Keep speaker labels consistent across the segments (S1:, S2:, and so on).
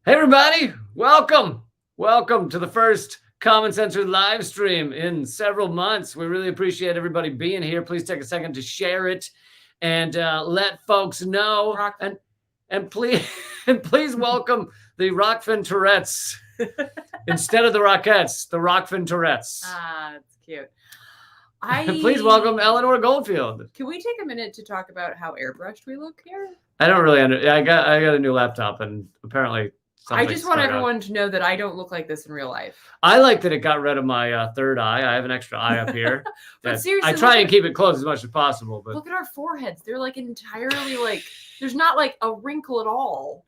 S1: Hey, everybody. Welcome to the first Common Sensory live stream in several months. We really appreciate everybody being here. Please take a second to share it and let folks know. And please and please welcome the Rockfin Tourettes instead of the Rockettes, the Rockfin Tourettes.
S2: That's cute.
S1: Please welcome Eleanor Goldfield.
S2: Can we take a minute to talk about how airbrushed we look here?
S1: I don't really I got a new laptop, and apparently
S2: I just want everyone to know that I don't look like this in real life.
S1: I like that it got rid of my third eye. I have an extra eye up here.
S2: But seriously,
S1: I try and keep it closed as much as possible. But
S2: look at our foreheads. They're like entirely like, there's not like a wrinkle at all.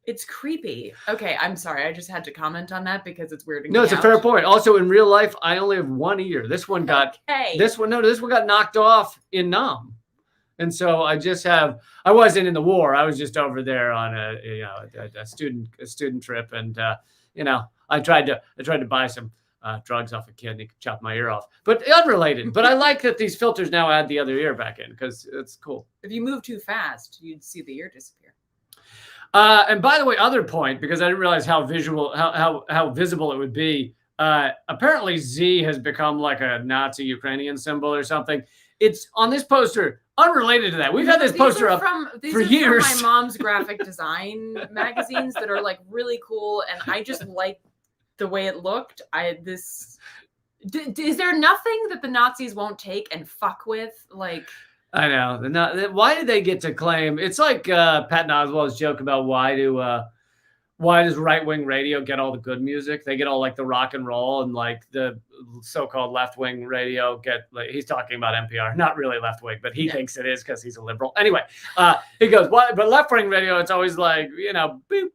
S2: It's creepy. Okay, I'm sorry. I just had to comment on that because it's weirding me out.
S1: No, it's a fair point. Also, in real life, I only have one ear. This one got this one got knocked off in Nam. And so I wasn't in the war. I was just over there on a student trip. And, I tried to buy some drugs off a kid and he chopped my ear off, but unrelated. But I like that these filters now add the other ear back in because it's cool.
S2: If you move too fast, you'd see the ear disappear.
S1: And by the way, other point, because I didn't realize how visible it would be. Apparently Z has become like a Nazi Ukrainian symbol or something. It's on this poster. Unrelated to that, we've had this poster up for years.
S2: From my mom's graphic design magazines that are like really cool, and I just like the way it looked. Is there nothing that the Nazis won't take and fuck with? Like,
S1: I know. Why did they get to claim? It's like Patton Oswalt's joke about why does right-wing radio get all the good music? They get all like the rock and roll, and like the so-called left-wing radio he's talking about NPR, not really left-wing, but he thinks it is because he's a liberal. Anyway, he goes, but left-wing radio, it's always like, boop,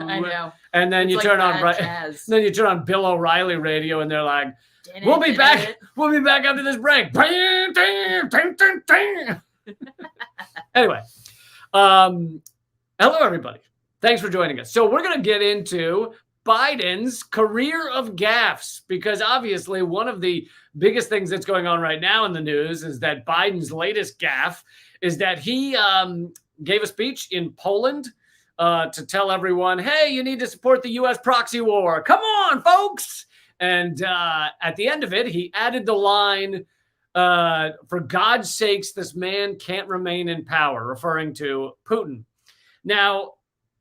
S2: I know.
S1: And then you turn on Bill O'Reilly radio, and they're like, we'll be back after this break. Anyway, hello, everybody. Thanks for joining us. So we're going to get into Biden's career of gaffes, because obviously one of the biggest things that's going on right now in the news is that Biden's latest gaffe is that he gave a speech in Poland to tell everyone, hey, you need to support the U.S. proxy war. Come on, folks. And at the end of it, he added the line, for God's sakes, this man can't remain in power, referring to Putin. Now,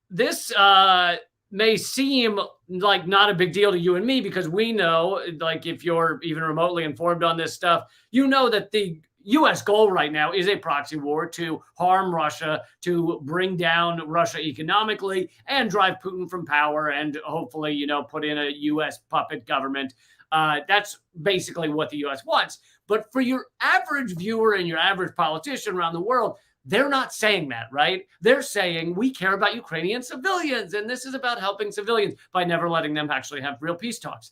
S1: this may seem like not a big deal to you and me, because we know, like, if you're even remotely informed on this stuff, you know that the U.S. goal right now is a proxy war to harm Russia, to bring down Russia economically and drive Putin from power and hopefully, put in a U.S. puppet government. That's basically what the U.S. wants. But for your average viewer and your average politician around the world, they're not saying that, right? They're saying we care about Ukrainian civilians, and this is about helping civilians by never letting them actually have real peace talks.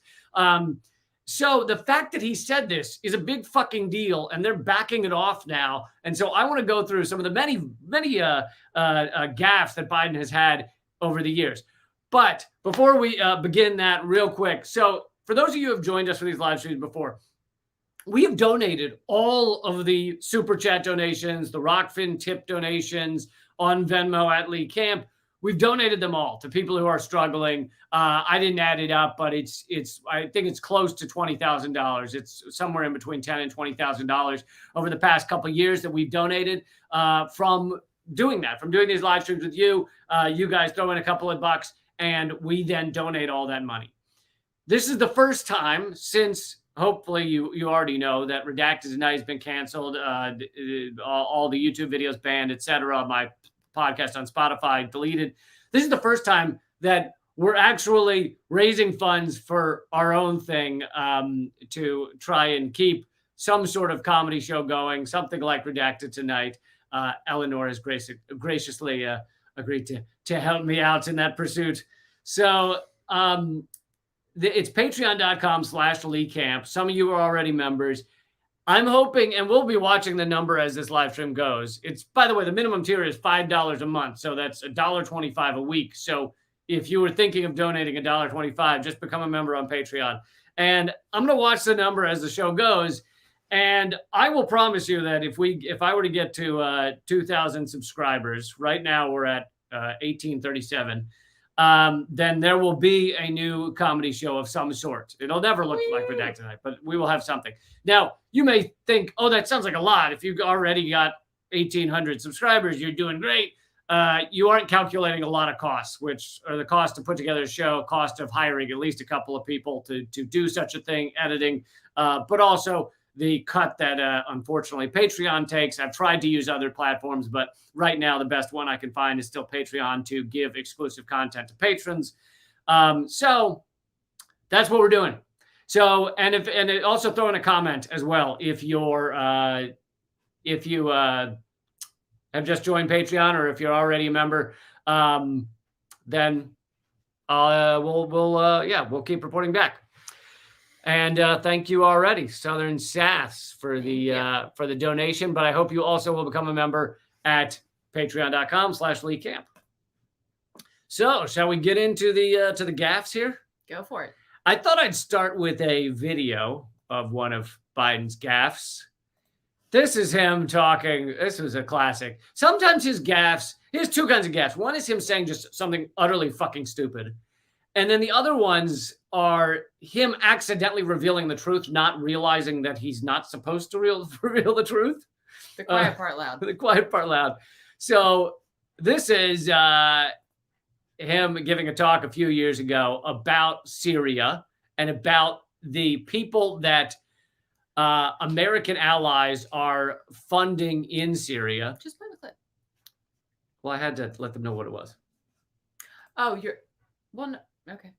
S1: So the fact that he said this is a big fucking deal, and they're backing it off now. And so I want to go through some of the many gaffes that Biden has had over the years. But before we begin that real quick, so for those of you who have joined us for these live streams before, we have donated all of the super chat donations, the Rockfin tip donations on Venmo at Lee Camp. We've donated them all to people who are struggling. I didn't add it up, but I think it's close to $20,000. It's somewhere in between $10,000 and $20,000 over the past couple of years that we've donated from doing that, from doing these live streams with you. You guys throw in a couple of bucks, and we then donate all that money. This is the first time since, hopefully you already know, that Redacted Tonight has been canceled, all the YouTube videos banned, etc. My podcast on Spotify deleted. This is the first time that we're actually raising funds for our own thing to try and keep some sort of comedy show going, something like Redacted Tonight. Eleanor has graciously agreed to help me out in that pursuit. So it's patreon.com/LeeCamp. Some of you are already members. I'm hoping, and we'll be watching the number as this live stream goes. It's, by the way, the minimum tier is $5 a month. So that's $1.25 a week. So if you were thinking of donating $1.25, just become a member on Patreon. And I'm going to watch the number as the show goes. And I will promise you that if I were to get to 2,000 subscribers, right now we're at 1837, then there will be a new comedy show of some sort. It'll never look like Redacted Night, but we will have something. Now, you may think, oh, that sounds like a lot. If you've already got 1,800 subscribers, you're doing great. You aren't calculating a lot of costs, which are the cost to put together a show, cost of hiring at least a couple of people to do such a thing, editing, but also the cut that unfortunately Patreon takes. I've tried to use other platforms, but right now the best one I can find is still Patreon to give exclusive content to patrons. So that's what we're doing. So, and also throw in a comment as well if you're if you have just joined Patreon, or if you're already a member, then we'll keep reporting back. And thank you already, Southern Sass, for the donation. But I hope you also will become a member at patreon.com/Lee Camp. So shall we get into the gaffes here?
S2: Go for it.
S1: I thought I'd start with a video of one of Biden's gaffes. This is him talking. This was a classic. Sometimes his gaffes, he has two kinds of gaffes. One is him saying just something utterly fucking stupid. And then the other ones are him accidentally revealing the truth, not realizing that he's not supposed to reveal the truth.
S2: The quiet part loud.
S1: The quiet part loud. So this is him giving a talk a few years ago about Syria and about the people that American allies are funding in Syria.
S2: Just play the clip.
S1: Well, I had to let them know what it was.
S2: Oh, okay.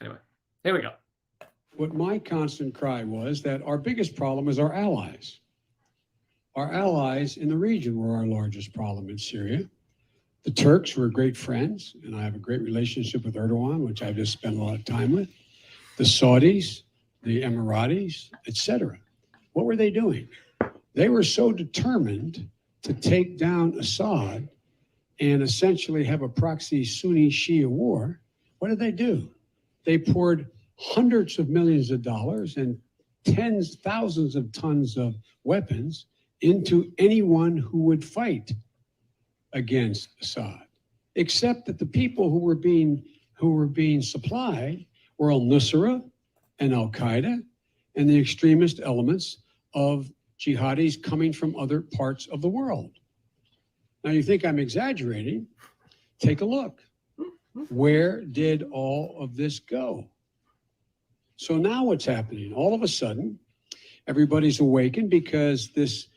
S1: Anyway, here we go.
S3: What my constant cry was that our biggest problem is our allies. Our allies in the region were our largest problem in Syria. The Turks were great friends, and I have a great relationship with Erdogan, which I've just spent a lot of time with. The Saudis, the Emiratis, etc. What were they doing? They were so determined to take down Assad and essentially have a proxy Sunni-Shia war. What did they do? They poured hundreds of millions of dollars and thousands of tons of weapons into anyone who would fight against Assad, except that the people who were being supplied were al-Nusra and al-Qaeda and the extremist elements of jihadis coming from other parts of the world. Now you think I'm exaggerating? Take a look. Where did all of this go? So now what's happening? All of a sudden, everybody's awakened because this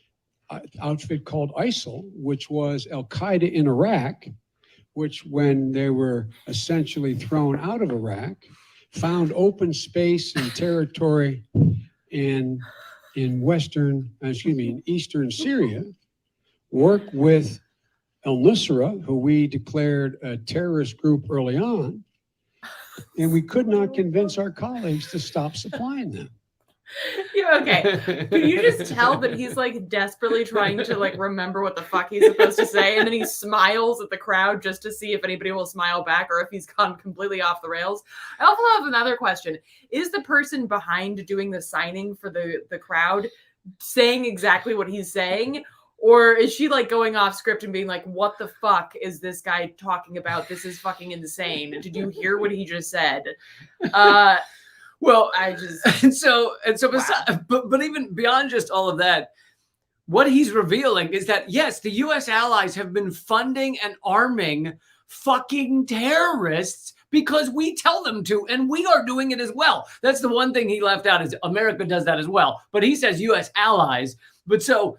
S3: outfit called ISIL, which was al-Qaeda in Iraq, which when they were essentially thrown out of Iraq, found open space and territory in eastern Syria, worked with al-Nusra, who we declared a terrorist group early on, and we could not convince our colleagues to stop supplying them.
S2: Yeah, okay. Can you just tell that he's like desperately trying to like remember what the fuck he's supposed to say, and then he smiles at the crowd just to see if anybody will smile back or if he's gone completely off the rails? I also have another question. Is the person behind doing the signing for the crowd saying exactly what he's saying? Or is she like going off script and being like, what the fuck is this guy talking about? This is fucking insane. Did you hear what he just said? Well, I just
S1: wow. but even beyond just all of that, what he's revealing is that yes, the U.S. allies have been funding and arming fucking terrorists because we tell them to, and we are doing it as well. That's the one thing he left out, is America does that as well. But he says U.S. allies. But so,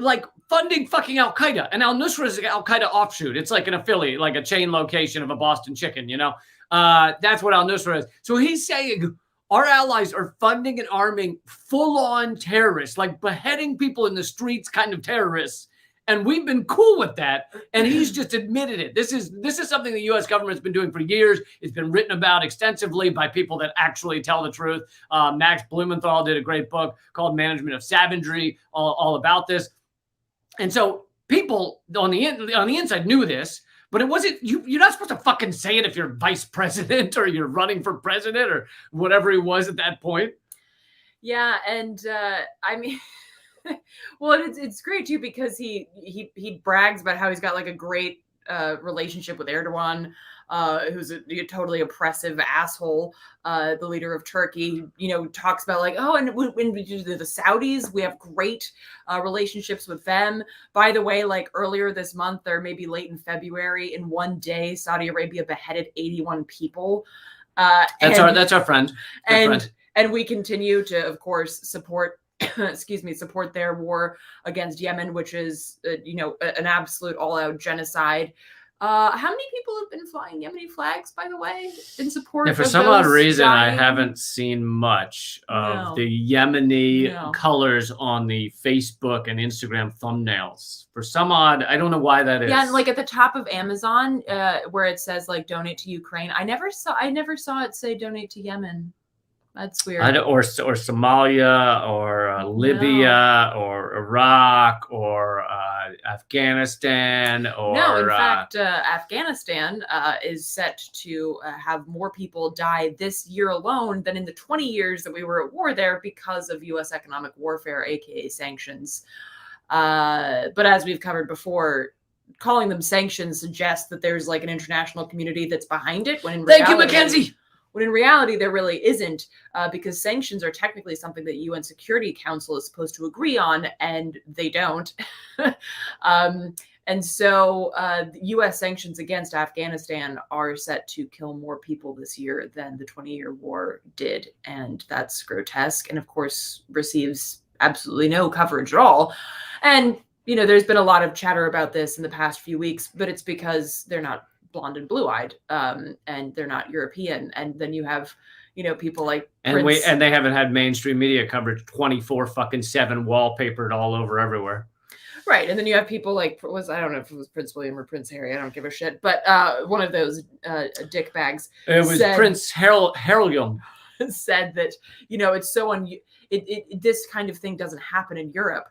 S1: like, funding fucking al-Qaeda, and al-Nusra is an al-Qaeda offshoot. It's like an affiliate, like a chain location of a Boston Chicken, you know? That's what al-Nusra is. So he's saying our allies are funding and arming full-on terrorists, like beheading people in the streets kind of terrorists. And we've been cool with that. And he's just admitted it. This is something the U.S. government's been doing for years. It's been written about extensively by people that actually tell the truth. Max Blumenthal did a great book called Management of Savagery, all about this. And so people on the inside knew this, but it wasn't, you're not supposed to fucking say it if you're vice president or you're running for president or whatever he was at that point.
S2: Yeah. And I mean, well, it's great too, because he brags about how he's got like a great relationship with Erdogan, who's a totally oppressive asshole. The leader of Turkey, talks about like, oh, and when we do the Saudis, we have great relationships with them. By the way, like earlier this month, or maybe late in February, in one day, Saudi Arabia beheaded 81 people.
S1: That's our friend.
S2: And we continue to, of course, support support their war against Yemen, which is, an absolute all-out genocide. How many people have been flying Yemeni flags, by the way, in support of
S1: for some odd reason,
S2: dying?
S1: I haven't seen much of the Yemeni colors on the Facebook and Instagram thumbnails. For some odd, I don't know why that is.
S2: Yeah, and like at the top of Amazon, where it says like donate to Ukraine, I never saw it say donate to Yemen. That's weird.
S1: Or Somalia, or Libya, or Iraq, or Afghanistan, or
S2: no. In fact, Afghanistan is set to have more people die this year alone than in the 20 years that we were at war there because of U.S. economic warfare, aka sanctions. But as we've covered before, calling them sanctions suggests that there's like an international community that's behind it. When in
S1: Thank you, Mackenzie.
S2: When in reality, there really isn't, because sanctions are technically something that UN Security Council is supposed to agree on, and they don't. And so U.S. sanctions against Afghanistan are set to kill more people this year than the 20-year war did. And that's grotesque, and of course receives absolutely no coverage at all. And, there's been a lot of chatter about this in the past few weeks, but it's because they're not blonde and blue-eyed, and they're not European. And then you have, people like Prince.
S1: And they haven't had mainstream media coverage 24/7 wallpapered all over everywhere.
S2: Right. And then you have people like, I don't know if it was Prince William or Prince Harry, I don't give a shit, but one of those dick bags.
S1: It was Prince Harold
S2: said that, it's so this kind of thing doesn't happen in Europe.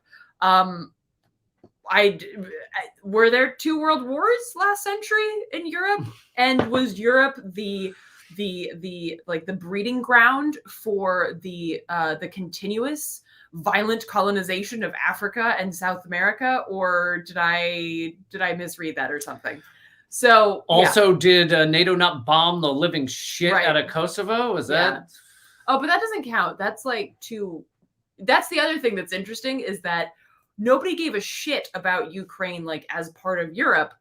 S2: Were there 2 world wars last century in Europe? And was Europe the breeding ground for the continuous violent colonization of Africa and South America? Or did I misread that or something? So
S1: also, did NATO not bomb the living shit out of Kosovo? Was that?
S2: Oh, but that doesn't count. That's that's the other thing that's interesting, is that nobody gave a shit about Ukraine like as part of Europe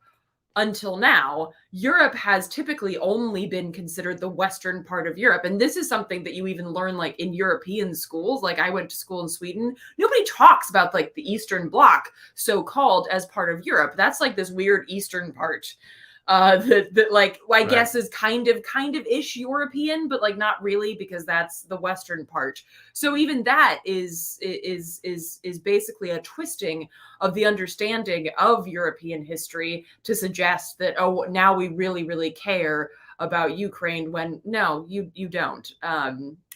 S2: until now. Europe has typically only been considered the Western part of Europe. And this is something that you even learn like in European schools. Like I went to school in Sweden. Nobody talks about like the Eastern Bloc, so-called, as part of Europe. That's like this weird Eastern part. That like I guess is kind of ish European, but like not really, because that's the Western part. So even that is basically a twisting of the understanding of European history to suggest that, oh, now we really, really care about Ukraine, when no, you don't.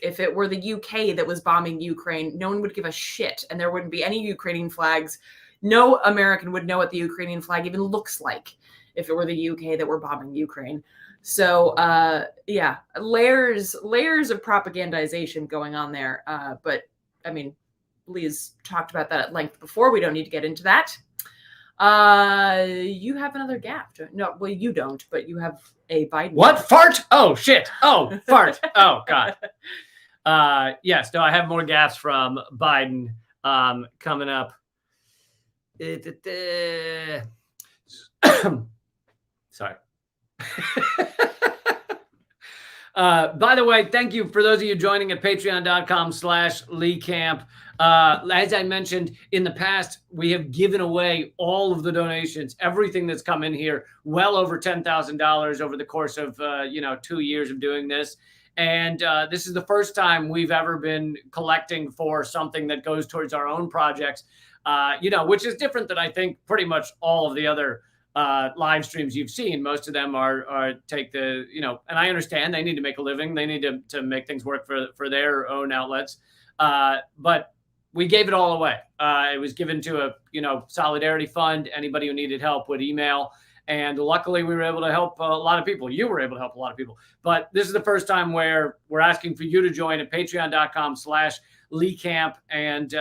S2: If it were the UK that was bombing Ukraine, no one would give a shit, and there wouldn't be any Ukrainian flags. No American would know what the Ukrainian flag even looks like if it were the UK that were bombing Ukraine. So layers of propagandization going on there. But I mean, Lee's talked about that at length before. We don't need to get into that. You have another gap. No, well, you don't, but you have a Biden.
S1: What? Gap. Fart? Oh, shit. Oh, fart. Oh, God. Yes, no, I have more gaps from Biden coming up. Sorry. By the way, thank you for those of you joining at patreon.com/LeeCamp. As I mentioned in the past, we have given away all of the donations, everything that's come in here, well over $10,000 over the course of 2 years of doing this. And this is the first time we've ever been collecting for something that goes towards our own projects, which is different than I think pretty much all of the other live streams you've seen. Most of them are take the, and I understand they need to make a living. They need to make things work for their own outlets. But we gave it all away. It was given to a, solidarity fund. Anybody who needed help would email. And luckily we were able to help a lot of people. You were able to help a lot of people. But this is the first time where we're asking for you to join at patreon.com/LeeCamp. And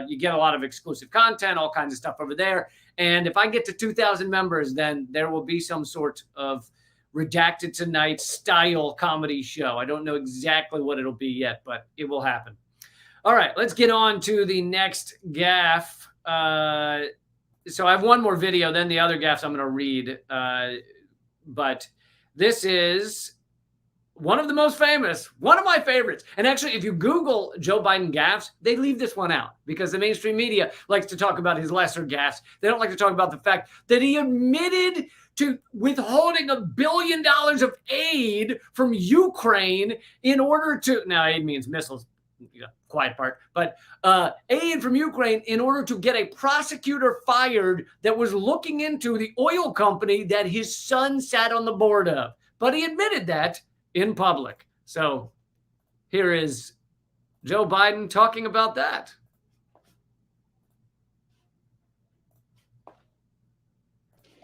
S1: you get a lot of exclusive content, all kinds of stuff over there. And if I get to 2,000 members, then there will be some sort of Redacted Tonight style comedy show. I don't know exactly what it'll be yet, but it will happen. All right, let's get on to the next gaffe. So I have one more video, then the other gaffes I'm going to read. But this is one of the most famous, one of my favorites. And actually, if you Google Joe Biden gaffes, they leave this one out because the mainstream media likes to talk about his lesser gaffes. They don't like to talk about the fact that he admitted to withholding $1 billion of aid from Ukraine in order to, now aid means missiles, quiet part, but aid from Ukraine in order to get a prosecutor fired that was looking into the oil company that his son sat on the board of. But he admitted that in public. So here is Joe Biden talking about that.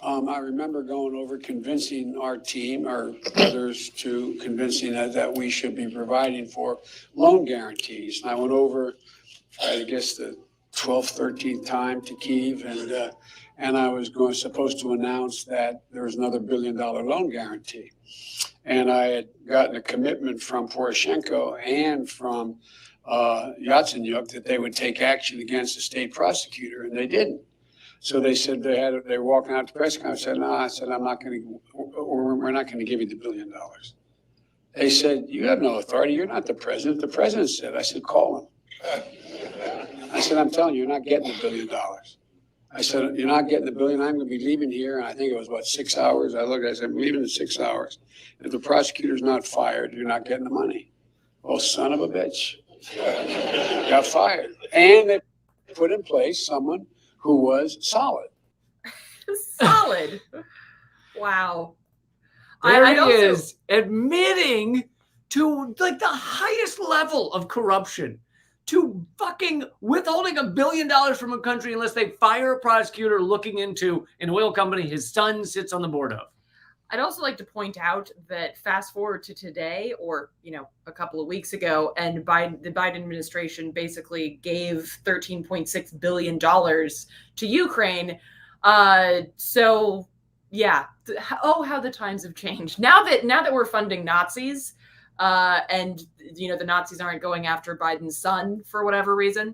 S3: I remember going over convincing our team, our others, to convincing that we should be providing for loan guarantees. And I went over, I guess, the 12th, 13th time to Kyiv, and I was supposed to announce that there was another $1 billion loan guarantee. And I had gotten a commitment from Poroshenko and from Yatsenyuk that they would take action against the state prosecutor, and they didn't. So they said they were walking out to the press conference. I said, no, I'm not going to, we're not going to give you the $1 billion. They said, you have no authority. You're not the president. The president said. I said, call him. I said, I'm telling you, you're not getting the $1 billion. I said, you're not getting the $1 billion. I'm going to be leaving here. And I think it was, 6 hours. I looked, I said, I'm leaving in 6 hours. If the prosecutor's not fired, you're not getting the money. Oh, son of a bitch. Got fired. And they put in place someone who was solid.
S2: Solid. Wow.
S1: There he is, admitting to like the highest level of corruption, to fucking withholding $1 billion from a country unless they fire a prosecutor looking into an oil company his son sits on the board of.
S2: I'd also like to point out that fast forward to today, or a couple of weeks ago, and the Biden administration basically gave $13.6 billion to Ukraine. So yeah, how the times have changed. Now that we're funding Nazis, and the Nazis aren't going after Biden's son for whatever reason,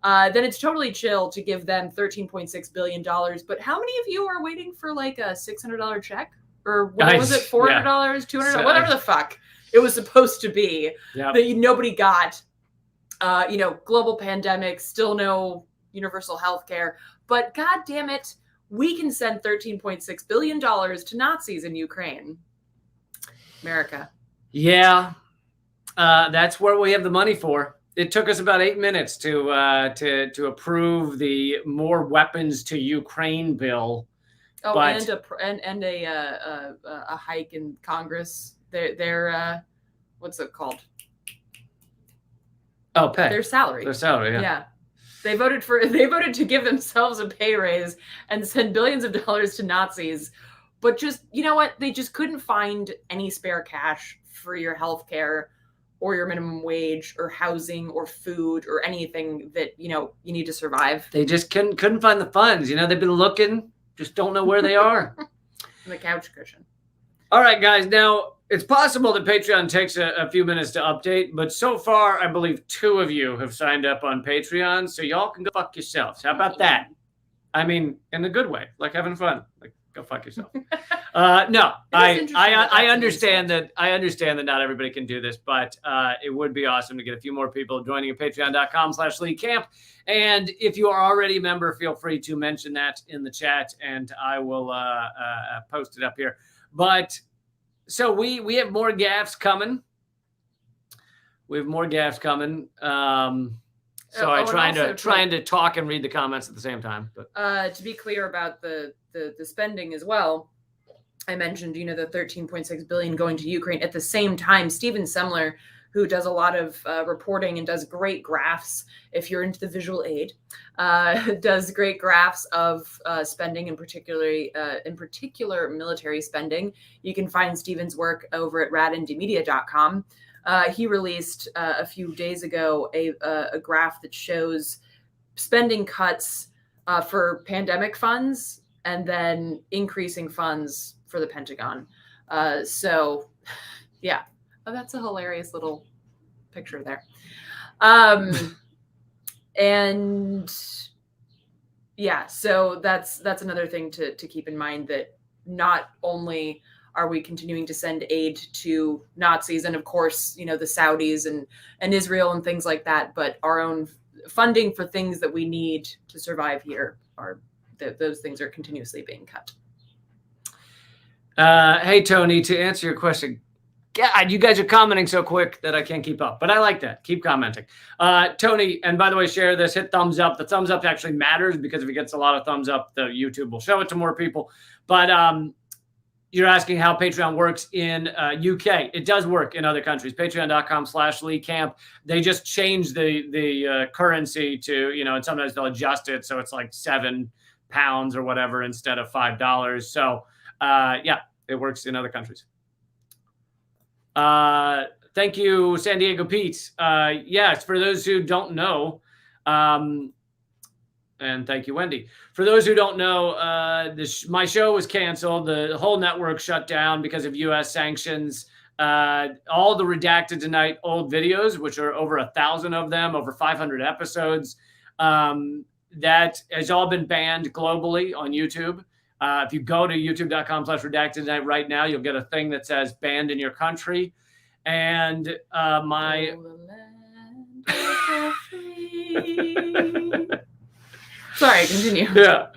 S2: then it's totally chill to give them $13.6 billion. But how many of you are waiting for like a $600 check? Or what was it, $400, yeah. $200, whatever the fuck it was supposed to be, yep. That nobody got. Global pandemic, still no universal health care. But God damn it, we can send $13.6 billion to Nazis in Ukraine. America.
S1: Yeah, that's where we have the money for. It took us about 8 minutes to approve the more weapons to Ukraine bill.
S2: Oh, but, and a hike in Congress. Their what's it called?
S1: Oh, pay.
S2: Their salary.
S1: Their salary, yeah.
S2: Yeah. They voted to give themselves a pay raise and send billions of dollars to Nazis. But just, you know what? They just couldn't find any spare cash for your health care or your minimum wage or housing or food or anything that, you need to survive.
S1: They just couldn't find the funds. They've been looking. Just don't know where they are.
S2: The couch cushion.
S1: All right, guys. Now, it's possible that Patreon takes a few minutes to update, but so far, I believe 2 of you have signed up on Patreon, so y'all can go fuck yourselves. How about that? I mean, in a good way, like having fun. Like, go fuck yourself. No, I understand that. I understand that not everybody can do this, but it would be awesome to get a few more people joining at patreon.com/LeeCamp. And if you are already a member, feel free to mention that in the chat, and I will post it up here. But so we have more gaffes coming. We have more gaffes coming. So I'm trying to talk and read the comments at the same time. But
S2: to be clear about the spending as well, I mentioned, the $13.6 billion going to Ukraine. At the same time, Steven Semler, who does a lot of reporting and does great graphs, if you're into the visual aid, does great graphs of spending, in particular military spending. You can find Steven's work over at radndmedia.com. He released a few days ago a graph that shows spending cuts for pandemic funds and then increasing funds for the Pentagon. So, yeah, that's a hilarious little picture there. And yeah, so that's another thing to keep in mind, that not only are we continuing to send aid to Nazis and, of course, the Saudis and Israel and things like that, but our own funding for things that we need to survive here those things are continuously being cut.
S1: Hey, Tony, to answer your question, God, you guys are commenting so quick that I can't keep up, but I like that. Keep commenting. Tony, and by the way, share this, hit thumbs up. The thumbs up actually matters, because if it gets a lot of thumbs up, the YouTube will show it to more people. But you're asking how Patreon works in UK. It does work in other countries. Patreon.com/Lee Camp. They just changed the currency to, and sometimes they'll adjust it so it's like £7 or whatever instead of $5. So yeah, it works in other countries. Thank you, San Diego Pete. Yes, for those who don't know, and thank you, Wendy. For those who don't know, my show was canceled. The whole network shut down because of U.S. sanctions. All the Redacted Tonight old videos, which are over 1,000 of them, over 500 episodes, that has all been banned globally on YouTube. If you go to youtube.com/Redacted Tonight right now, you'll get a thing that says banned in your country. And
S2: Sorry, continue.
S1: Yeah.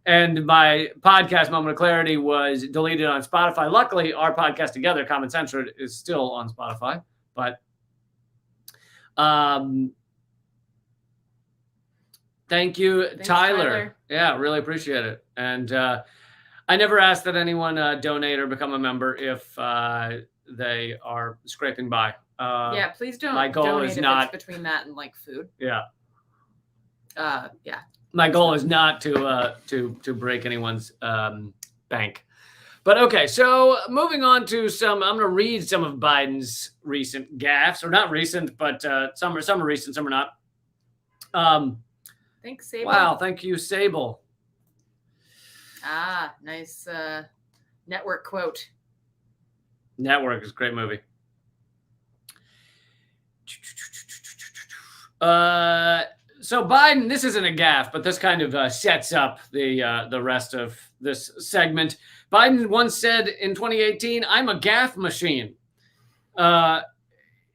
S1: And my podcast, Moment of Clarity, was deleted on Spotify. Luckily, our podcast together, Common Censored, is still on Spotify. But thank you,
S2: Thanks,
S1: Tyler. Yeah, really appreciate it. And I never ask that anyone donate or become a member if they are scraping by.
S2: Yeah, please don't.
S1: My goal
S2: donate
S1: is
S2: if
S1: not
S2: it's between that and like food.
S1: Yeah.
S2: Yeah.
S1: My goal is not to break anyone's bank. But okay, so moving on to I'm going to read some of Biden's recent gaffes, or not recent, but some are recent, some are not.
S2: Thanks, Sable.
S1: Wow, thank you, Sable.
S2: Nice network quote.
S1: Network is a great movie. So Biden, this isn't a gaffe, but this kind of sets up the rest of this segment. Biden once said in 2018, "I'm a gaffe machine."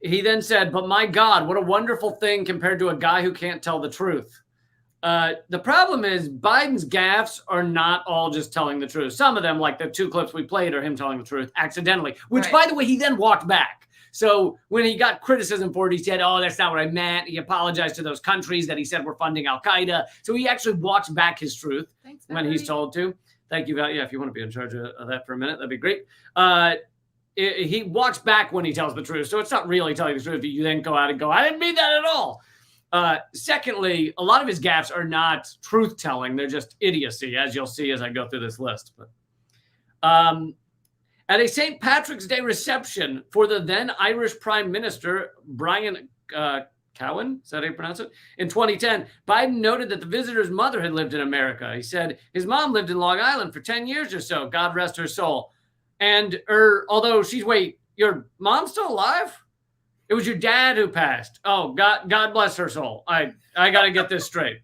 S1: He then said, "But my God, what a wonderful thing compared to a guy who can't tell the truth." The problem is Biden's gaffes are not all just telling the truth. Some of them, like the 2 clips we played, are him telling the truth accidentally, which,
S2: Right.
S1: by the way, he then walked back. So when he got criticism for it, he said, "Oh, that's not what I meant." He apologized to those countries that he said were funding Al-Qaeda. So he actually walks back his truth.
S2: Thanks,
S1: when he's
S2: Valerie.
S1: told to. Thank you, Val. Yeah, if you want to be in charge of that for a minute, that'd be great. He walks back when he tells the truth. So it's not really telling the truth. You then go out and go, "I didn't mean that at all." Secondly, a lot of his gaffes are not truth-telling. They're just idiocy, as you'll see as I go through this list. But at a St. Patrick's Day reception for the then Irish Prime Minister, Brian Cowan, is that how you pronounce it? In 2010, Biden noted that the visitor's mother had lived in America. He said his mom lived in Long Island for 10 years or so. God rest her soul. And although your mom's still alive? It was your dad who passed. Oh, God bless her soul. I got to get this straight.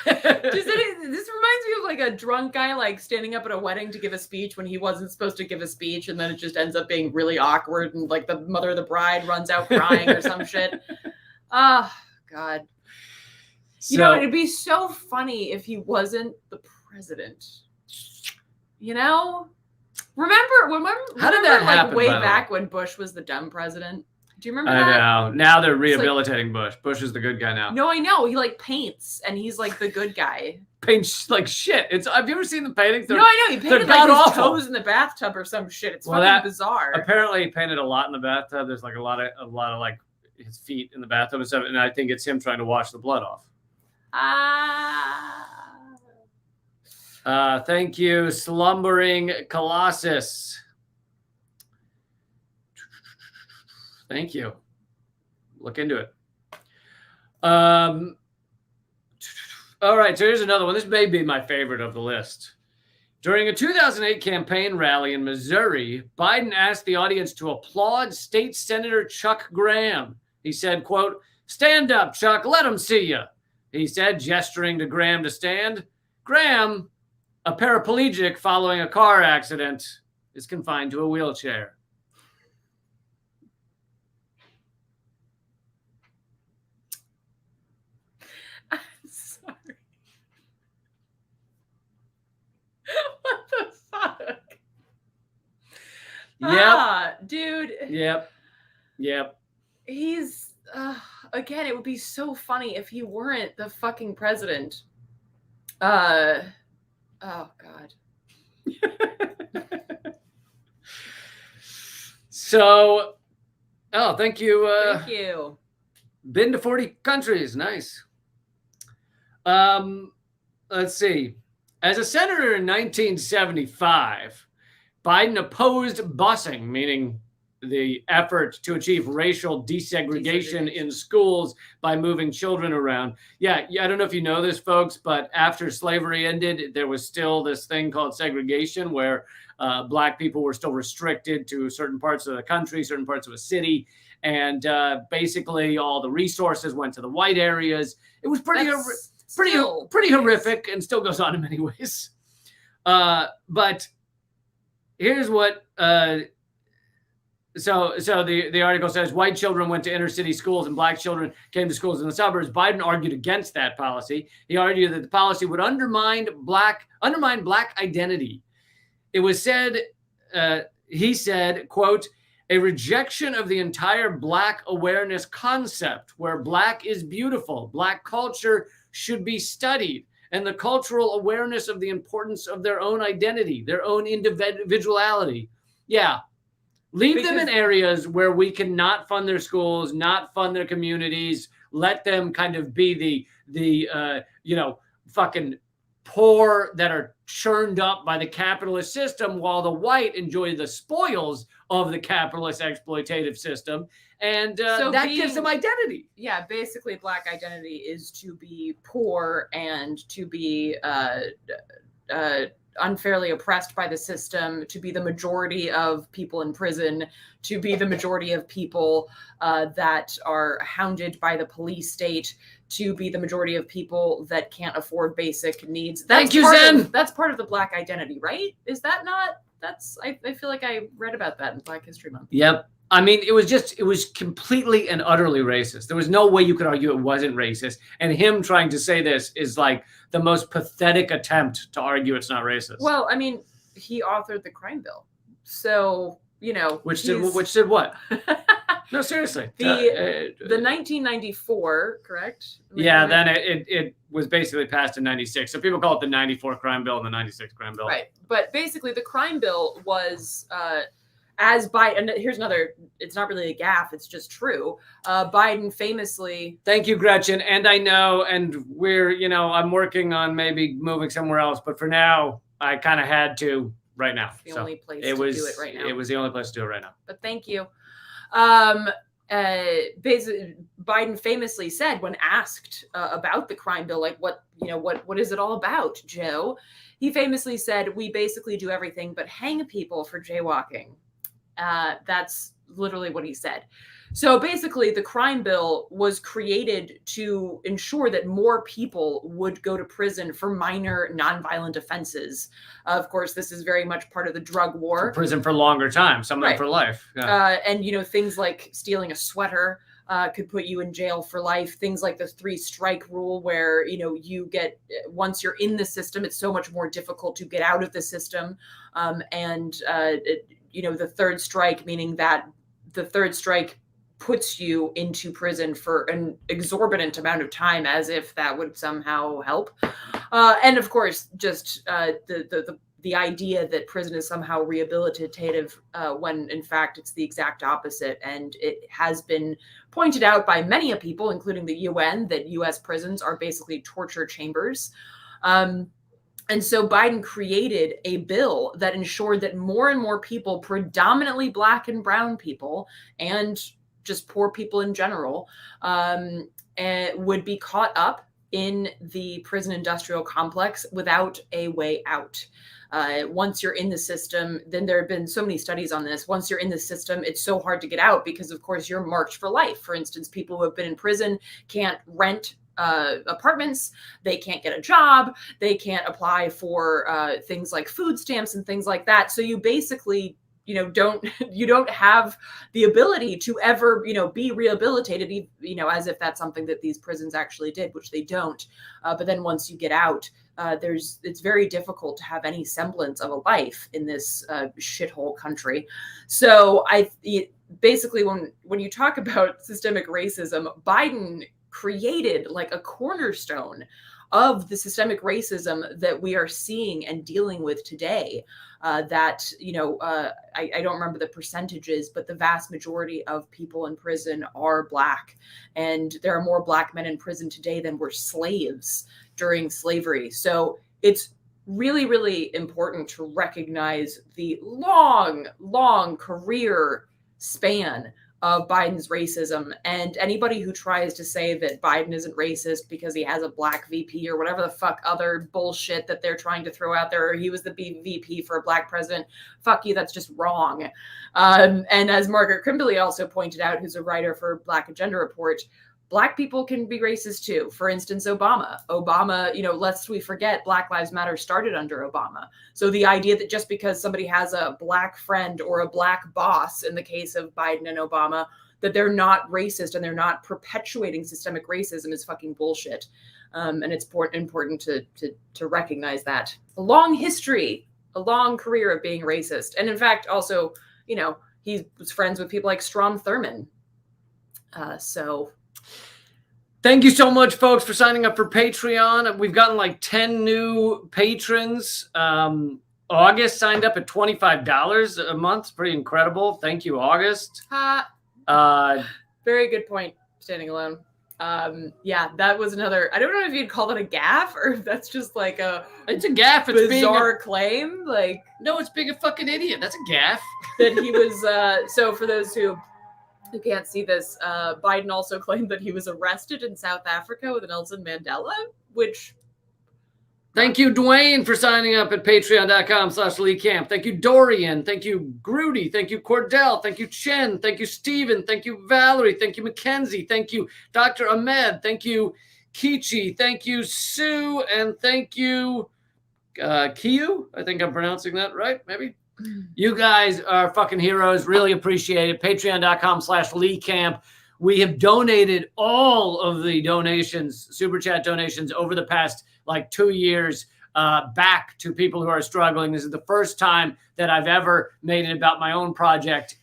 S2: This reminds me of like a drunk guy like standing up at a wedding to give a speech when he wasn't supposed to give a speech, and then it just ends up being really awkward, and like the mother of the bride runs out crying or some shit. Oh, God.
S1: So,
S2: it'd be so funny if he wasn't the president. Remember
S1: How did that
S2: like
S1: happen,
S2: way
S1: by the way?
S2: back when Bush was the dumb president? Do you remember
S1: I
S2: that?
S1: know. Now they're rehabilitating Bush. Bush is the good guy now.
S2: No, I know. He like paints and he's like the good guy.
S1: Paints like shit. Have you ever seen the paintings?
S2: No, I know. He painted like his
S1: god-awful.
S2: toes in the bathtub or some shit. It's
S1: Well,
S2: fucking bizarre.
S1: Apparently he painted a lot in the bathtub. There's like a lot of like his feet in the bathtub and stuff. And I think it's him trying to wash the blood off. Thank you, Slumbering Colossus. Thank you. Look into it. All right, so here's another one. This may be my favorite of the list. During a 2008 campaign rally in Missouri, Biden asked the audience to applaud State Senator Chuck Graham. He said, quote, "Stand up, Chuck, let them see you," he said, gesturing to Graham to stand. Graham, a paraplegic following a car accident, is confined to a wheelchair.
S2: I'm sorry. What the fuck?
S1: Yep.
S2: Dude.
S1: Yep.
S2: He's again, it would be so funny if he weren't the fucking president. Oh God.
S1: So, thank you.
S2: Thank you.
S1: Been to 40 countries. Nice. Let's see. As a senator in 1975, Biden opposed busing, meaning the effort to achieve racial desegregation in schools by moving children around. Yeah, I don't know if you know this, folks, but after slavery ended, there was still this thing called segregation where Black people were still restricted to certain parts of the country, certain parts of a city. And basically all the resources went to the white areas. It was pretty horrific and still goes on in many ways. But here's what, so the article says white children went to inner city schools and Black children came to schools in the suburbs. Biden argued against that policy. He argued that the policy would undermine Black identity. It was said, he said, quote, "A rejection of the entire Black awareness concept where Black is beautiful. Black culture should be studied, and the cultural awareness of the importance of their own identity, their own individuality." Yeah. Leave them in areas where we cannot fund their schools, not fund their communities, let them kind of be the fucking poor that are churned up by the capitalist system while the white enjoy the spoils of the capitalist exploitative system. And that gives them identity.
S2: Yeah, basically Black identity is to be poor and to be unfairly oppressed by the system, to be the majority of people in prison, to be the majority of people that are hounded by the police state, to be the majority of people that can't afford basic needs.
S1: Thank you, Zen.
S2: That's part of the Black identity, right? Is that not? I feel like I read about that in Black History Month.
S1: Yep. I mean, it was completely and utterly racist. There was no way you could argue it wasn't racist. And him trying to say this is like the most pathetic attempt to argue it's not racist.
S2: Well, I mean, he authored the crime bill. So,
S1: which did what? No, seriously.
S2: The 1994, correct?
S1: Yeah, then it was basically passed in 96. So people call it the 94 crime bill and the 96 crime bill.
S2: Right. But basically the crime bill was as Biden, and here's another, it's not really a gaffe, it's just true. Biden famously.
S1: Thank you, Gretchen. And I know, and we're, I'm working on maybe moving somewhere else, but for now, I kind of had to right now.
S2: The only place to do it right now.
S1: It was the only place to do it right now.
S2: But thank you. Biden famously said when asked about the crime bill, like what is it all about, Joe? He famously said, "We basically do everything but hang people for jaywalking." That's literally what he said. So basically, the crime bill was created to ensure that more people would go to prison for minor nonviolent offenses. Of course, this is very much part of the drug war.
S1: Prison for longer time, some of them for life.
S2: Yeah. And things like stealing a sweater could put you in jail for life. Things like the 3-strike rule, where you get, once you're in the system, it's so much more difficult to get out of the system. The third strike, meaning that the third strike puts you into prison for an exorbitant amount of time, as if that would somehow help. And of course, just the idea that prison is somehow rehabilitative, when in fact it's the exact opposite. And it has been pointed out by many people, including the UN, that US prisons are basically torture chambers. And so Biden created a bill that ensured that more and more people, predominantly Black and brown people, and just poor people in general, would be caught up in the prison industrial complex without a way out. Once you're in the system, then there have been so many studies on this. Once you're in the system, it's so hard to get out because, of course, you're marked for life. For instance, people who have been in prison can't rent apartments, they can't get a job, they can't apply for things like food stamps and things like that. So you basically don't have the ability to ever, be rehabilitated, as if that's something that these prisons actually did, which they don't. But then once you get out, it's very difficult to have any semblance of a life in this shithole country. So basically, when you talk about systemic racism, Biden created like a cornerstone of the systemic racism that we are seeing and dealing with today. I don't remember the percentages, but the vast majority of people in prison are Black. And there are more Black men in prison today than were slaves during slavery. So it's really, really important to recognize the long, long career span of Biden's racism. And anybody who tries to say that Biden isn't racist because he has a Black VP or whatever the fuck other bullshit that they're trying to throw out there, or he was the VP for a Black president, fuck you, that's just wrong. And as Margaret Kimberly also pointed out, who's a writer for Black Agenda Report, Black people can be racist too. For instance, Obama, lest we forget, Black Lives Matter started under Obama. So the idea that just because somebody has a Black friend or a Black boss, in the case of Biden and Obama, that they're not racist and they're not perpetuating systemic racism is fucking bullshit. And it's important to recognize that. A long history, a long career of being racist. And in fact, also, he was friends with people like Strom Thurmond.
S1: Thank you so much, folks, for signing up for Patreon. We've gotten like 10 new patrons. August signed up at $25 a month. It's pretty incredible. Thank you, August.
S2: Very good point, standing alone. That was another, I don't know if you'd call it a gaffe or if that's just like
S1: it's a gaffe. It's
S2: bizarre claim. Like,
S1: no, it's being a fucking idiot. That's a gaffe.
S2: That he was, so for those who can't see this, Biden also claimed that he was arrested in South Africa with Nelson Mandela, which...
S1: Thank you, Dwayne, for signing up at patreon.com/LeeCamp. Thank you, Dorian. Thank you, Grudy. Thank you, Cordell. Thank you, Chen. Thank you, Steven. Thank you, Valerie. Thank you, Mackenzie. Thank you, Dr. Ahmed. Thank you, Kichi. Thank you, Sue. And thank you, Kiyu. I think I'm pronouncing that right, maybe. You guys are fucking heroes. Really appreciate it. Patreon.com/LeeCamp. We have donated all of the donations, super chat donations, over the past like 2 years back to people who are struggling. This is the first time that I've ever made it about my own project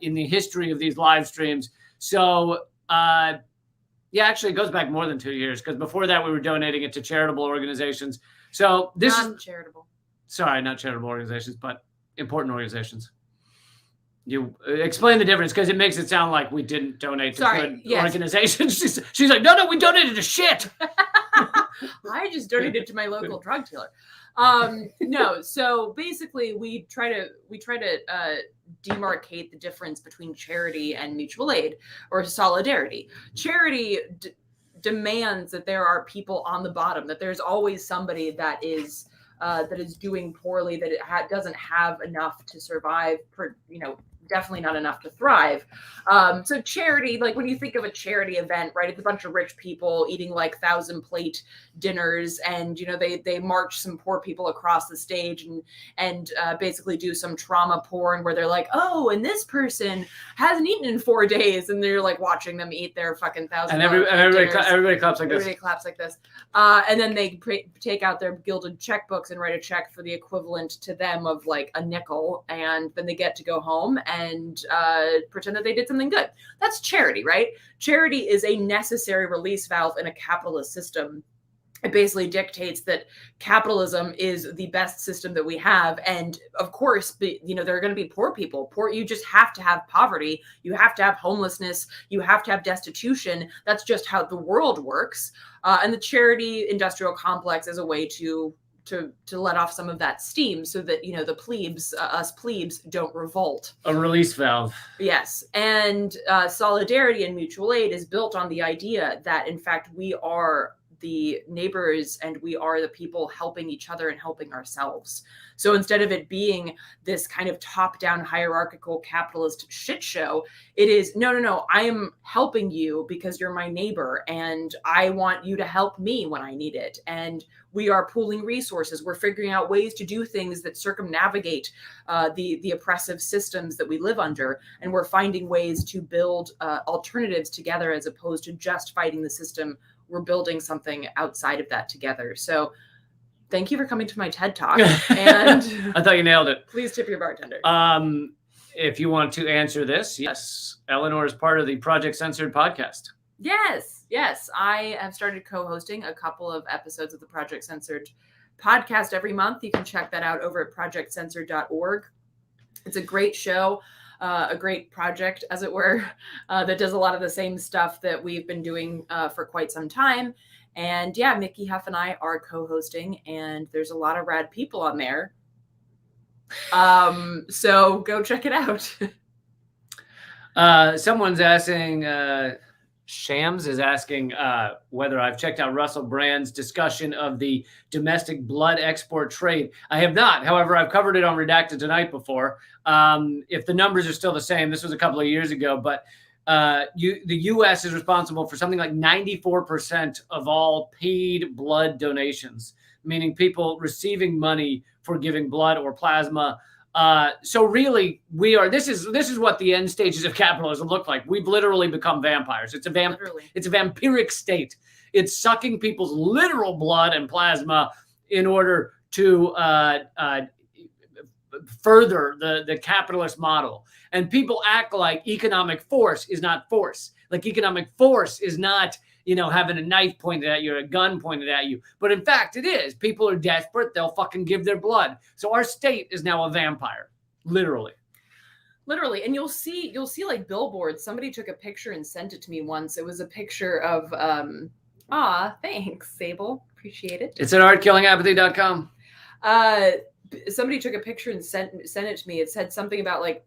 S1: in the history of these live streams. So actually it goes back more than 2 years, because before that we were donating it to charitable organizations. So this is
S2: charitable.
S1: Sorry, not charitable organizations, but important organizations. You explain the difference, because it makes it sound like we didn't donate to good organizations. She's like, no, we donated to shit.
S2: I just donated to my local drug dealer. No, so basically we try to demarcate the difference between charity and mutual aid or solidarity. Charity demands that there are people on the bottom, that there's always somebody that is doing poorly, that it doesn't have enough to survive, definitely not enough to thrive. So charity, like when you think of a charity event, right, it's a bunch of rich people eating like 1,000-plate dinners, and they march some poor people across the stage and basically do some trauma porn where they're like, oh, and this person hasn't eaten in 4 days, and they're like watching them eat their fucking 1,000.
S1: And everybody claps like this.
S2: Everybody claps like this. And then they take out their gilded checkbooks and write a check for the equivalent to them of like a nickel, and then they get to go home and pretend that they did something good. That's charity, right? Charity is a necessary release valve in a capitalist system. It basically dictates that capitalism is the best system that we have. And of course, there are going to be poor people. You just have to have poverty. You have to have homelessness. You have to have destitution. That's just how the world works. And the charity industrial complex is a way to let off some of that steam, so that the plebes, us plebes, don't revolt.
S1: A release valve.
S2: Yes, and solidarity and mutual aid is built on the idea that in fact we are the neighbors, and we are the people helping each other and helping ourselves. So instead of it being this kind of top-down hierarchical capitalist shit show, it is, no, I am helping you because you're my neighbor and I want you to help me when I need it. And we are pooling resources. We're figuring out ways to do things that circumnavigate the oppressive systems that we live under. And we're finding ways to build alternatives together as opposed to just fighting the system. We're building something outside of that together. So thank you for coming to my TED Talk. And
S1: I thought you nailed it.
S2: Please tip your bartender.
S1: If you want to answer this, yes, Eleanor is part of the Project Censored podcast.
S2: Yes. I have started co-hosting a couple of episodes of the Project Censored podcast every month. You can check that out over at projectcensored.org. It's a great show, a great project, as it were, that does a lot of the same stuff that we've been doing for quite some time. And yeah, Mickey Huff and I are co-hosting, and there's a lot of rad people on there. So go check it out.
S1: Someone's asking, Shams is asking whether I've checked out Russell Brand's discussion of the domestic blood export trade. I have not. However, I've covered it on Redacted Tonight before. If the numbers are still the same, this was a couple of years ago, but the U.S. is responsible for something like 94% of all paid blood donations, meaning people receiving money for giving blood or plasma. So really, we are. This is what the end stages of capitalism look like. We've literally become vampires. It's a vampiric state. It's sucking people's literal blood and plasma in order to further the capitalist model. And people act like economic force is not force. Like economic force is not, having a knife pointed at you or a gun pointed at you. But in fact, it is. People are desperate. They'll fucking give their blood. So our state is now a vampire, literally.
S2: And you'll see like billboards. Somebody took a picture and sent it to me once. It was a picture of, thanks, Sable. Appreciate it.
S1: It's at artkillingapathy.com.
S2: Somebody took a picture and sent it to me. It said something about like,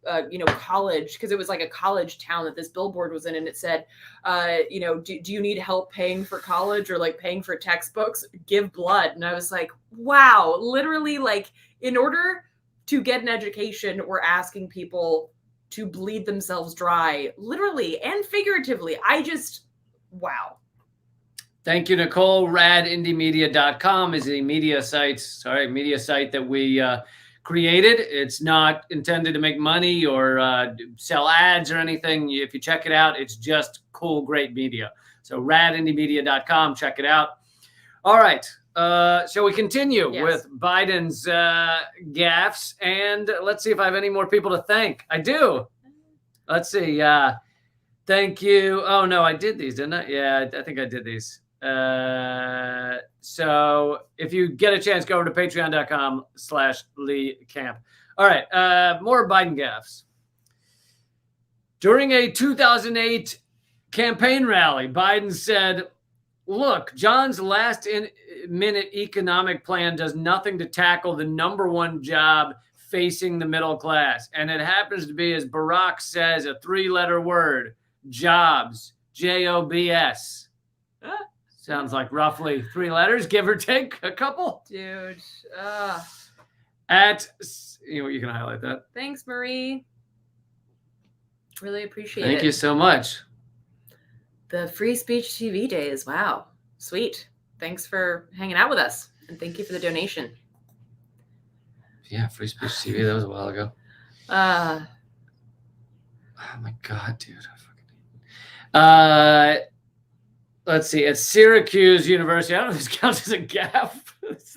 S2: college, because it was like a college town that this billboard was in. And it said, do you need help paying for college or like paying for textbooks? Give blood. And I was like, wow, literally, like in order to get an education, we're asking people to bleed themselves dry, literally and figuratively. Wow.
S1: Thank you, Nicole. RadIndieMedia.com is a media site that we created. It's not intended to make money or sell ads or anything. If you check it out, it's just cool, great media. So RadIndieMedia.com, check it out. All right. Shall we continue with Biden's gaffes? And let's see if I have any more people to thank. I do. Let's see. Thank you. Oh, no, I did these, didn't I? Yeah, I think I did these. So if you get a chance, go over to patreon.com/Lee Camp. All right. More Biden gaffes. During a 2008 campaign rally, Biden said, look, John's last-minute economic plan does nothing to tackle the number one job facing the middle class. And it happens to be, as Barack says, a three-letter word, jobs, Jobs. Sounds like roughly three letters, give or take a couple.
S2: Dude.
S1: You can highlight that.
S2: Thanks, Marie. Really appreciate it.
S1: Thank you so much.
S2: The Free Speech TV days. Wow. Sweet. Thanks for hanging out with us. And thank you for the donation.
S1: Yeah, Free Speech TV. That was a while ago. Oh my God, dude. Let's see. At Syracuse University, I don't know if this counts as a gaffe.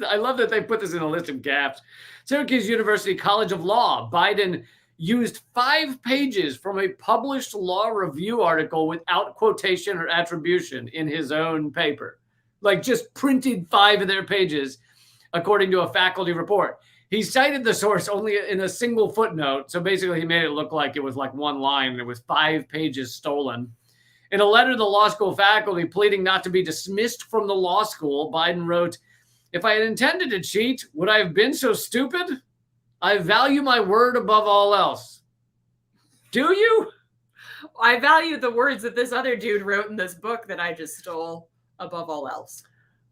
S1: I love that they put this in a list of gaffes. Syracuse University College of Law. Biden used 5 pages from a published law review article without quotation or attribution in his own paper. Like just printed 5 of their pages, according to a faculty report. He cited the source only in a single footnote. So basically he made it look like it was like one line and it was 5 pages stolen. In a letter to the law school faculty pleading not to be dismissed from the law school, Biden wrote, if I had intended to cheat, would I have been so stupid? I value my word above all else. Do you?
S2: I value the words that this other dude wrote in this book that I just stole above all else.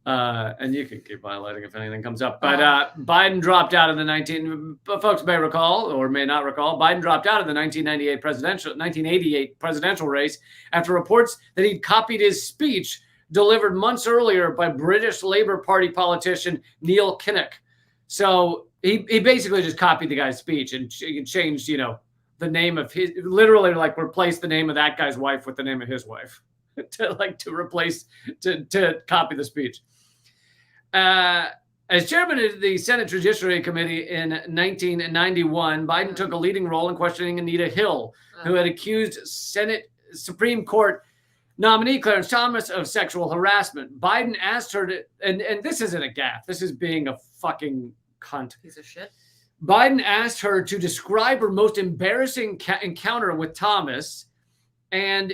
S1: And you can keep highlighting if anything comes up. But Biden dropped out of the folks may recall or may not recall, Biden dropped out of the 1988 presidential race after reports that he'd copied his speech delivered months earlier by British Labour Party politician Neil Kinnock. So he basically just copied the guy's speech and changed, the name of his, literally like replaced the name of that guy's wife with the name of his wife to replace, to copy the speech. As chairman of the Senate Judiciary Committee in 1991, Biden took a leading role in questioning Anita Hill, who had accused Supreme Court nominee Clarence Thomas of sexual harassment. Biden asked her to, and this isn't a gaffe, this is being a fucking cunt.
S2: Piece of shit.
S1: Biden asked her to describe her most embarrassing encounter with Thomas and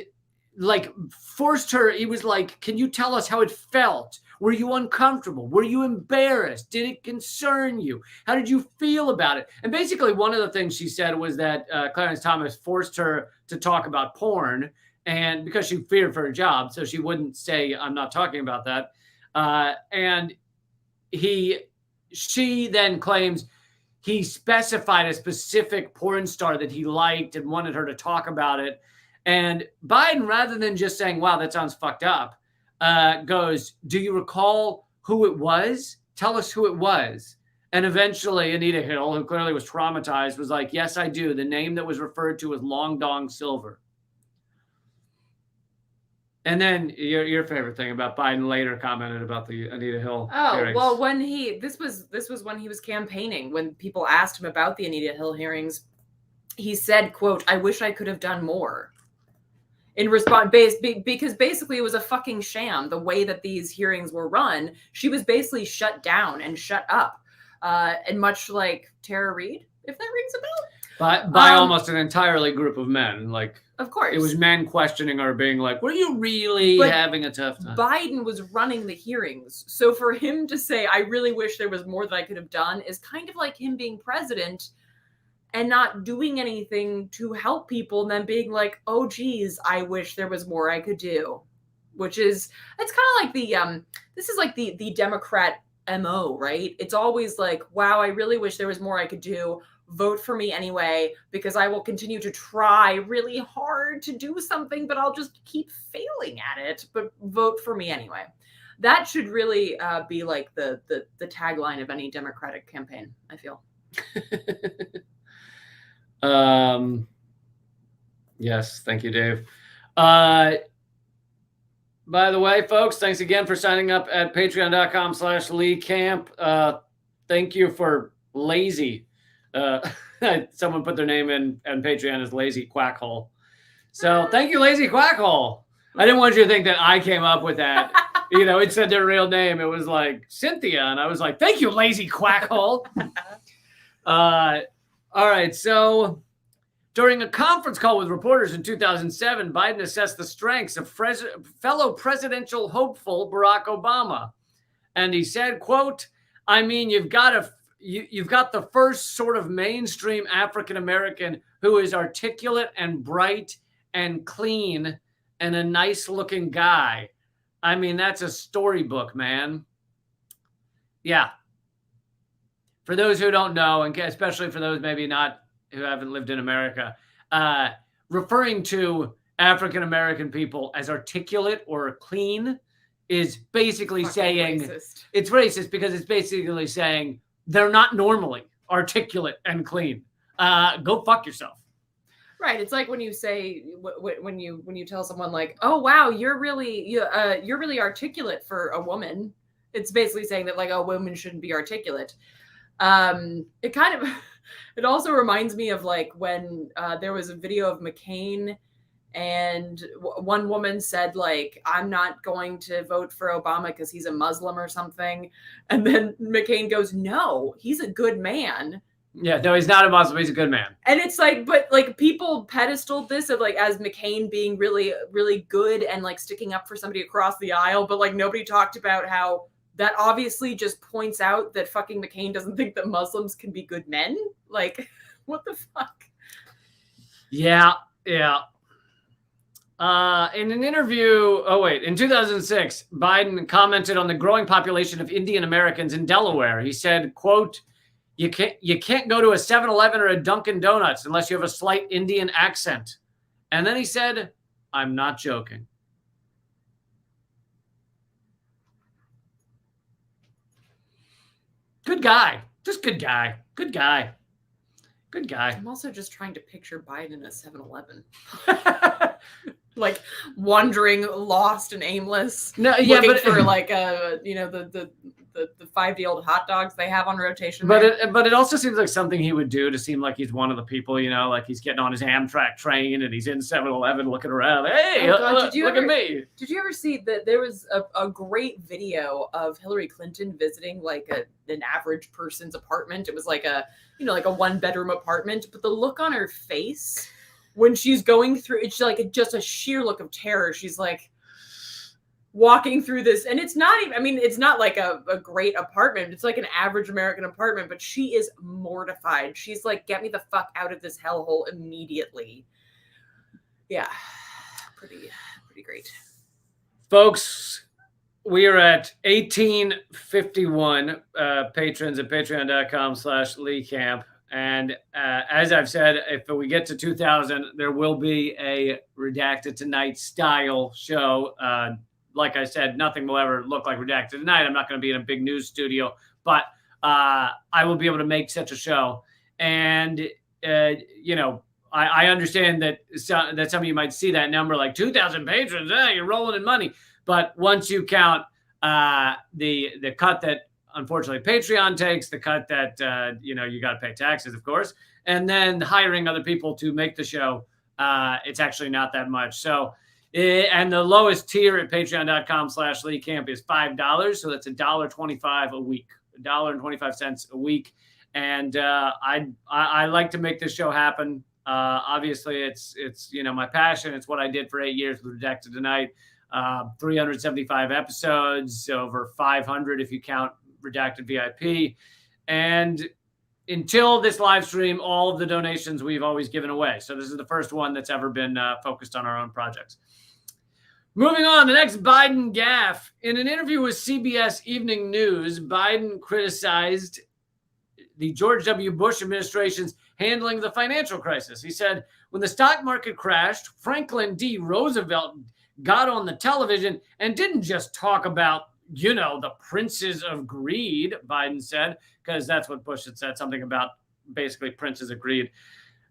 S1: forced her. He was like, can you tell us how it felt? Were you uncomfortable? Were you embarrassed? Did it concern you? How did you feel about it? And basically one of the things she said was that Clarence Thomas forced her to talk about porn, and because she feared for her job, so she wouldn't say, I'm not talking about that. And she then claims he specified a specific porn star that he liked and wanted her to talk about it. And Biden, rather than just saying, wow, that sounds fucked up, goes, do you recall who it was? Tell us who it was. And eventually Anita Hill, who clearly was traumatized, was like, yes, I do. The name that was referred to was Long Dong Silver. And then your favorite thing about Biden later commented about the Anita Hill hearings.
S2: Well, when this was when he was campaigning, when people asked him about the Anita Hill hearings, he said, quote, I wish I could have done more. In response, because basically it was a fucking sham. The way that these hearings were run, she was basically shut down and shut up. And much like Tara Reid, if that rings a bell.
S1: By almost an entirely group of men.
S2: Of course.
S1: It was men questioning her, being like, were you really having a tough time?
S2: Biden was running the hearings. So for him to say, I really wish there was more that I could have done, is kind of like him being president and not doing anything to help people, and then being like, oh, geez, I wish there was more I could do. Which is, it's kind of like this is like the Democrat MO, right? It's always like, wow, I really wish there was more I could do. Vote for me anyway, because I will continue to try really hard to do something, but I'll just keep failing at it. But vote for me anyway. That should really be like the tagline of any Democratic campaign, I feel.
S1: Yes, thank you, Dave. By the way, folks, thanks again for signing up at patreon.com/Lee Camp. Thank you for Lazy. Someone put their name in and Patreon as Lazy Quackhole. So thank you, Lazy Quackhole. I didn't want you to think that I came up with that. It said their real name. It was like Cynthia. And I was like, thank you, Lazy Quackhole. All right. So during a conference call with reporters in 2007, Biden assessed the strengths of fellow presidential hopeful Barack Obama. And he said, quote, I mean, you've got the first sort of mainstream African-American who is articulate and bright and clean and a nice looking guy. I mean, that's a storybook, man. Yeah. For those who don't know, and especially for those maybe not who haven't lived in America, referring to African-American people as articulate or clean is basically
S2: fucking
S1: saying
S2: racist.
S1: It's racist because it's basically saying they're not normally articulate and clean. Go fuck yourself.
S2: Right. It's like when you say when you tell someone like, "Oh wow, you're really articulate for a woman." It's basically saying that like, "Oh, women shouldn't be articulate." It also reminds me of like when there was a video of McCain, and one woman said like, I'm not going to vote for Obama because he's a Muslim or something. And then McCain goes, no, he's a good man.
S1: Yeah, no, he's not a Muslim. He's a good man.
S2: And it's like, but like people pedestaled this of like as McCain being really, really good and like sticking up for somebody across the aisle. But like nobody talked about how that obviously just points out that fucking McCain doesn't think that Muslims can be good men. Like, what the fuck?
S1: Yeah. Yeah. In an interview, in 2006, Biden commented on the growing population of Indian Americans in Delaware. He said, quote, you can't go to a 7-Eleven or a Dunkin' Donuts unless you have a slight Indian accent. And then he said, I'm not joking. Good guy. Just good guy. Good guy. Good guy.
S2: I'm also just trying to picture Biden at 7-Eleven. Like wandering, lost and aimless.
S1: No, yeah,
S2: looking
S1: but
S2: for like the 5-year-old hot dogs they have on rotation.
S1: But it also seems like something he would do to seem like he's one of the people, like he's getting on his Amtrak train and he's in 7-Eleven looking around. Hey, look at me.
S2: Did you ever see that there was a great video of Hillary Clinton visiting like an average person's apartment? It was like a 1-bedroom apartment, but the look on her face when she's going through, it's like just a sheer look of terror. She's like walking through this, and it's not even, it's not like a great apartment. It's like an average American apartment, but she is mortified. She's like, get me the fuck out of this hellhole immediately. Yeah, pretty great.
S1: Folks, we are at 1851 patrons at patreon.com/LeeCamp. And as I've said, if we get to 2,000, there will be a Redacted Tonight style show. Like I said, nothing will ever look like Redacted Tonight. I'm not going to be in a big news studio, but I will be able to make such a show. And, I understand that some of you might see that number like 2,000 patrons. You're rolling in money. But once you count the cut that unfortunately Patreon takes, the cut that, you got to pay taxes, of course, and then hiring other people to make the show, it's actually not that much. So, and the lowest tier at patreon.com/LeeCamp is $5. So that's $1.25 a week, $1.25 a week. And I like to make this show happen. Obviously, it's my passion. It's what I did for 8 years with Redacted Tonight. 375 episodes, over 500 if you count Redacted VIP. And until this live stream, all of the donations we've always given away. So this is the first one that's ever been focused on our own projects. Moving on, the next Biden gaffe. In an interview with CBS Evening News, Biden criticized the George W. Bush administration's handling of the financial crisis. He said, when the stock market crashed, Franklin D. Roosevelt got on the television and didn't just talk about, the princes of greed, Biden said, because that's what Bush had said, something about basically princes of greed.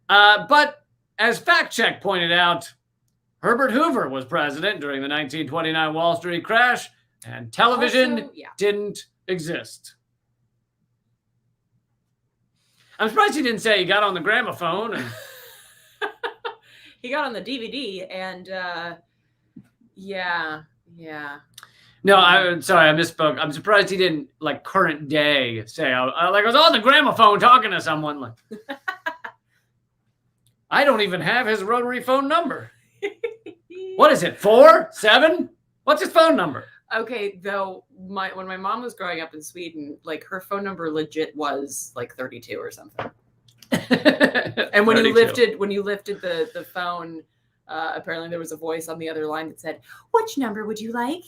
S1: But as Fact Check pointed out, Herbert Hoover was president during the 1929 Wall Street crash, and television didn't exist. I'm surprised he didn't say he got on the gramophone. And
S2: he got on the DVD, and yeah.
S1: No, I'm sorry, I misspoke. I'm surprised he didn't, like, current day say, I was on the gramophone talking to someone. Like, I don't even have his rotary phone number. What is it, 4, 7? What's his phone number?
S2: Okay, though, when my mom was growing up in Sweden, like, her phone number legit was, like, 32 or something. And when 32. you lifted the phone, apparently there was a voice on the other line that said, "Which number would you like?"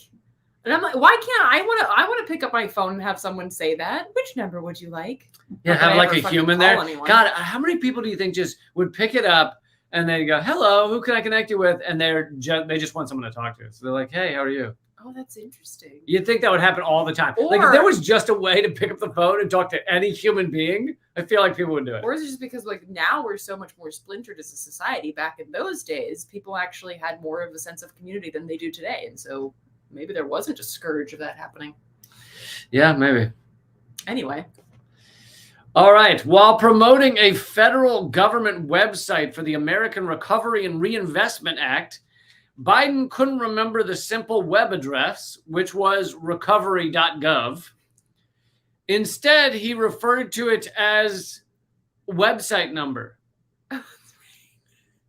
S2: And I'm like, why can't I want to pick up my phone and have someone say that? Which number would you like?
S1: Yeah, have like a human there. Anyone. God, how many people do you think just would pick it up and they go, "Hello, who can I connect you with?" And they just want someone to talk to. So they're like, "Hey, how are you?"
S2: Oh, that's interesting.
S1: You'd think that would happen all the time. Like if there was just a way to pick up the phone and talk to any human being, I feel like people would do it.
S2: Or is it just because like now we're so much more splintered as a society? Back in those days, people actually had more of a sense of community than they do today. And so maybe there wasn't a scourge of that happening.
S1: Yeah, maybe.
S2: Anyway.
S1: All right. While promoting a federal government website for the American Recovery and Reinvestment Act, Biden couldn't remember the simple web address, which was recovery.gov. Instead, he referred to it as website number.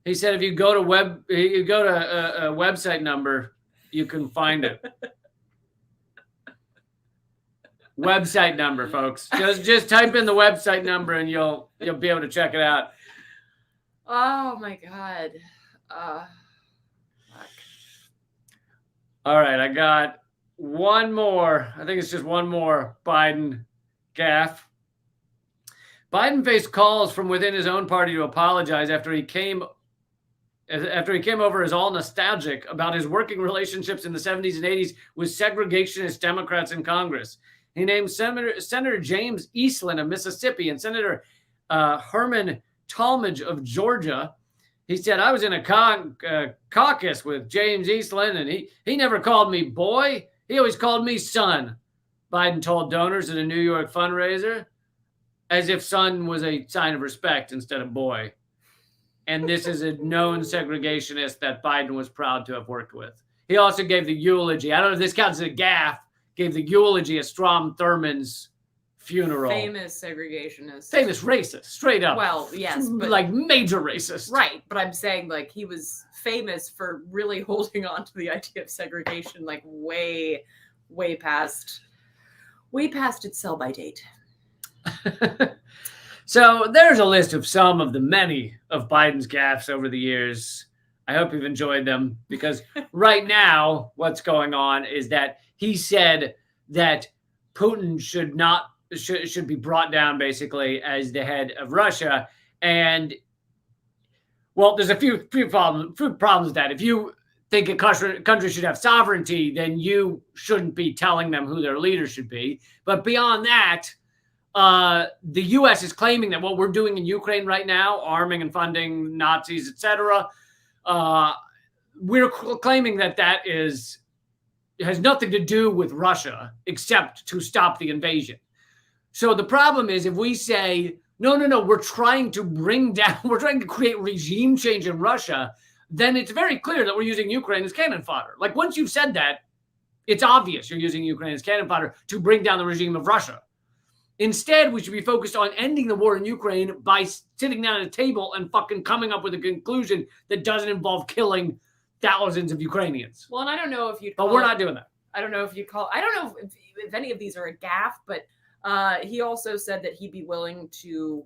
S1: He said, if you go to a website number, you can find it. Website number, folks. Just type in the website number and you'll be able to check it out.
S2: Oh my God.
S1: All right, I got one more. I think it's just one more Biden gaffe. Biden faced calls from within his own party to apologize after he came over as all nostalgic about his working relationships in the 70s and 80s with segregationist Democrats in Congress. He named Senator James Eastland of Mississippi and Senator Herman Talmadge of Georgia. He said, I was in a caucus with James Eastland, and he never called me boy. He always called me son, Biden told donors at a New York fundraiser, as if son was a sign of respect instead of boy. And this is a known segregationist that Biden was proud to have worked with. He also gave the eulogy. I don't know if this counts as a gaffe. Gave the eulogy at Strom Thurmond's funeral.
S2: Famous segregationist.
S1: Famous racist, straight up.
S2: Well, yes. But,
S1: like major racist.
S2: Right. But I'm saying like he was famous for really holding on to the idea of segregation like way past its sell-by date.
S1: So there's a list of some of the many of Biden's gaffes over the years. I hope you've enjoyed them because right now what's going on is that he said that Putin should be brought down basically as the head of Russia. And well, there's a few problems with that. If you think a country should have sovereignty, then you shouldn't be telling them who their leader should be. But beyond that, the U.S. is claiming that what we're doing in Ukraine right now, arming and funding Nazis, etc., we're claiming that has nothing to do with Russia except to stop the invasion. So the problem is if we say, no, we're trying to create regime change in Russia, then it's very clear that we're using Ukraine as cannon fodder. Like once you've said that, it's obvious you're using Ukraine as cannon fodder to bring down the regime of Russia. Instead, we should be focused on ending the war in Ukraine by sitting down at a table and fucking coming up with a conclusion that doesn't involve killing thousands of Ukrainians.
S2: Well, and I don't know if
S1: but we're not doing that.
S2: I don't know if any of these are a gaffe, but he also said that he'd be willing to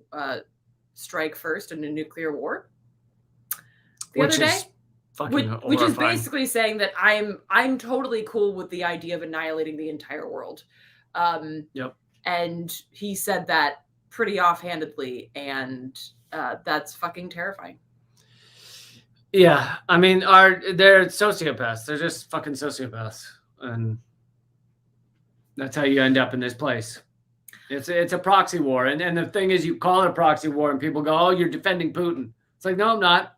S2: strike first in a nuclear war. The other day,
S1: which
S2: is basically saying that I'm totally cool with the idea of annihilating the entire world.
S1: Yep.
S2: And he said that pretty offhandedly, and that's fucking terrifying.
S1: Yeah, I mean, they're sociopaths. They're just fucking sociopaths, and that's how you end up in this place. It's a proxy war, and the thing is, you call it a proxy war, and people go, "Oh, you're defending Putin." It's like, no, I'm not.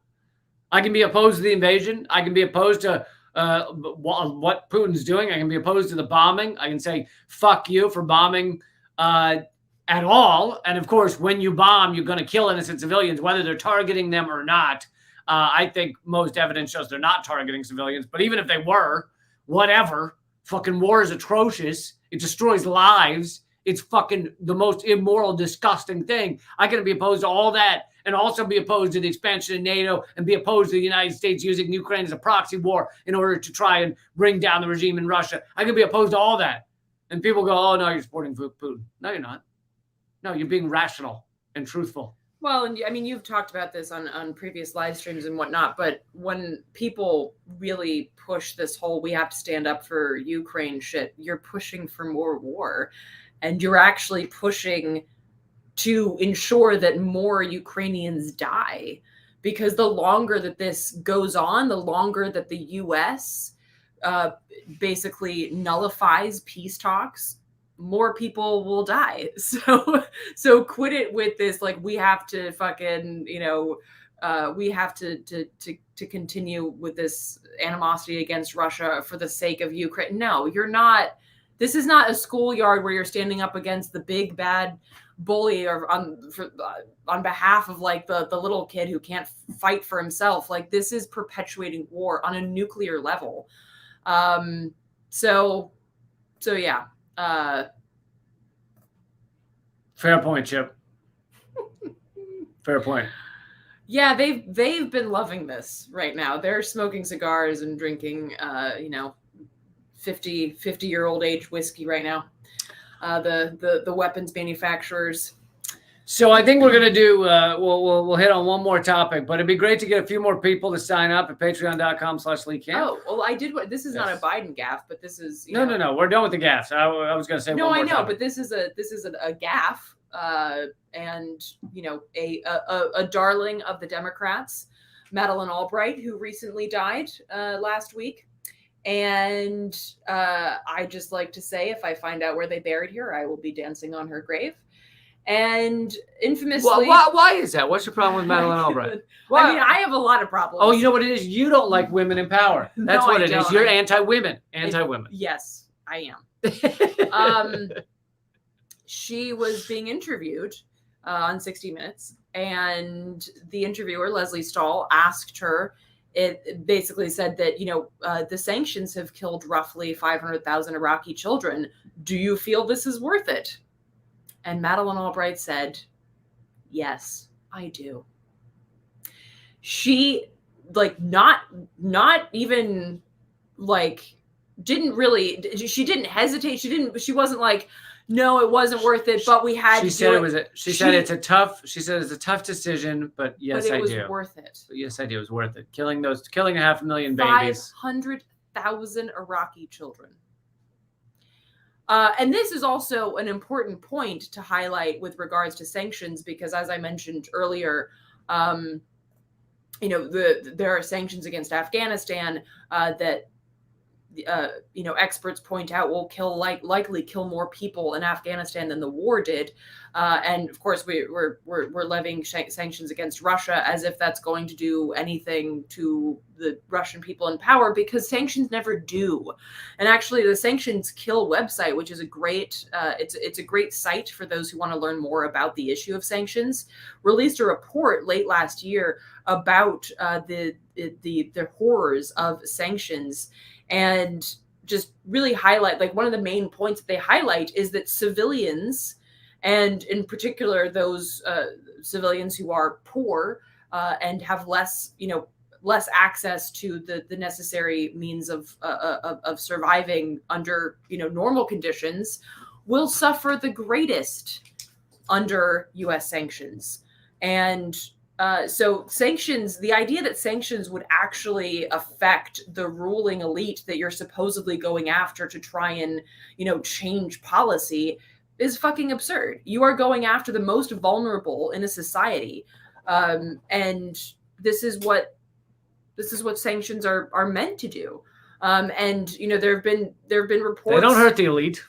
S1: I can be opposed to the invasion. I can be opposed to what Putin's doing. I can be opposed to the bombing. I can say, "Fuck you" for bombing at all. And of course, when you bomb, you're going to kill innocent civilians, whether they're targeting them or not. I think most evidence shows they're not targeting civilians. But even if they were, whatever. Fucking war is atrocious. It destroys lives. It's fucking the most immoral, disgusting thing. I can be opposed to all that and also be opposed to the expansion of NATO and be opposed to the United States using Ukraine as a proxy war in order to try and bring down the regime in Russia. I can be opposed to all that. And people go, oh, no, you're supporting Putin. No, you're not. No, you're being rational and truthful.
S2: Well, and I mean, you've talked about this on previous live streams and whatnot, but when people really push this whole we have to stand up for Ukraine shit, you're pushing for more war. And you're actually pushing to ensure that more Ukrainians die. Because the longer that this goes on, the longer that the U.S. Basically nullifies peace talks, more people will die. So quit it with this, like, we have to fucking, we have to continue with this animosity against Russia for the sake of Ukraine. No, you're not. This is not a schoolyard where you're standing up against the big bad bully or on behalf of like the little kid who can't fight for himself. Like, this is perpetuating war on a nuclear level. So yeah.
S1: Fair point, Chip. Fair point.
S2: Yeah, they've been loving this right now. They're smoking cigars and drinking 50-year-old age whiskey right now. The weapons manufacturers,
S1: So I think we're gonna do. We'll hit on one more topic, but it'd be great to get a few more people to sign up at patreon.com/LeeCamp.
S2: Oh, well, I did. This is not a Biden gaffe, but this is
S1: No. We're done with the gaffes. I was gonna say
S2: no,
S1: one
S2: I
S1: more
S2: know,
S1: topic.
S2: but this is a gaffe, and a darling of the Democrats, Madeleine Albright, who recently died last week. And I just like to say, if I find out where they buried her, I will be dancing on her grave. And infamously,
S1: Why is that? What's your problem with Madeleine Albright?
S2: I mean, I have a lot of problems.
S1: Oh, you know what it is? You don't like women in power. That's
S2: No,
S1: what
S2: I
S1: it is.
S2: don't.
S1: You're anti-women. Anti-women.
S2: Yes, I am. She was being interviewed on 60 Minutes, and the interviewer, Leslie Stahl, asked her. It basically said that, the sanctions have killed roughly 500,000 Iraqi children. Do you feel this is worth it? And Madeleine Albright said, yes, I do. She, not even, she didn't hesitate. She wasn't like, no, it wasn't worth it, but we had to do it.
S1: She said it's a tough decision, but yes, I do.
S2: But it was worth it.
S1: Yes, I do. It was worth it. Killing 500,000 babies.
S2: 500,000 Iraqi children. And this is also an important point to highlight with regards to sanctions, because as I mentioned earlier, there are sanctions against Afghanistan that experts point out will likely kill more people in Afghanistan than the war did, and of course we're levying sanctions against Russia as if that's going to do anything to the Russian people in power, because sanctions never do. And actually, the Sanctions Kill website, which is a great it's a great site for those who want to learn more about the issue of sanctions, released a report late last year about the horrors of sanctions. And just really highlight, one of the main points that they highlight is that civilians, and in particular those civilians who are poor and have less access to the necessary means of surviving under normal conditions, will suffer the greatest under U.S. sanctions. And so sanctions, the idea that sanctions would actually affect the ruling elite that you're supposedly going after to try and, change policy is fucking absurd. You are going after the most vulnerable in a society. And this is what sanctions are meant to do. And, there have been reports.
S1: They don't hurt the elite.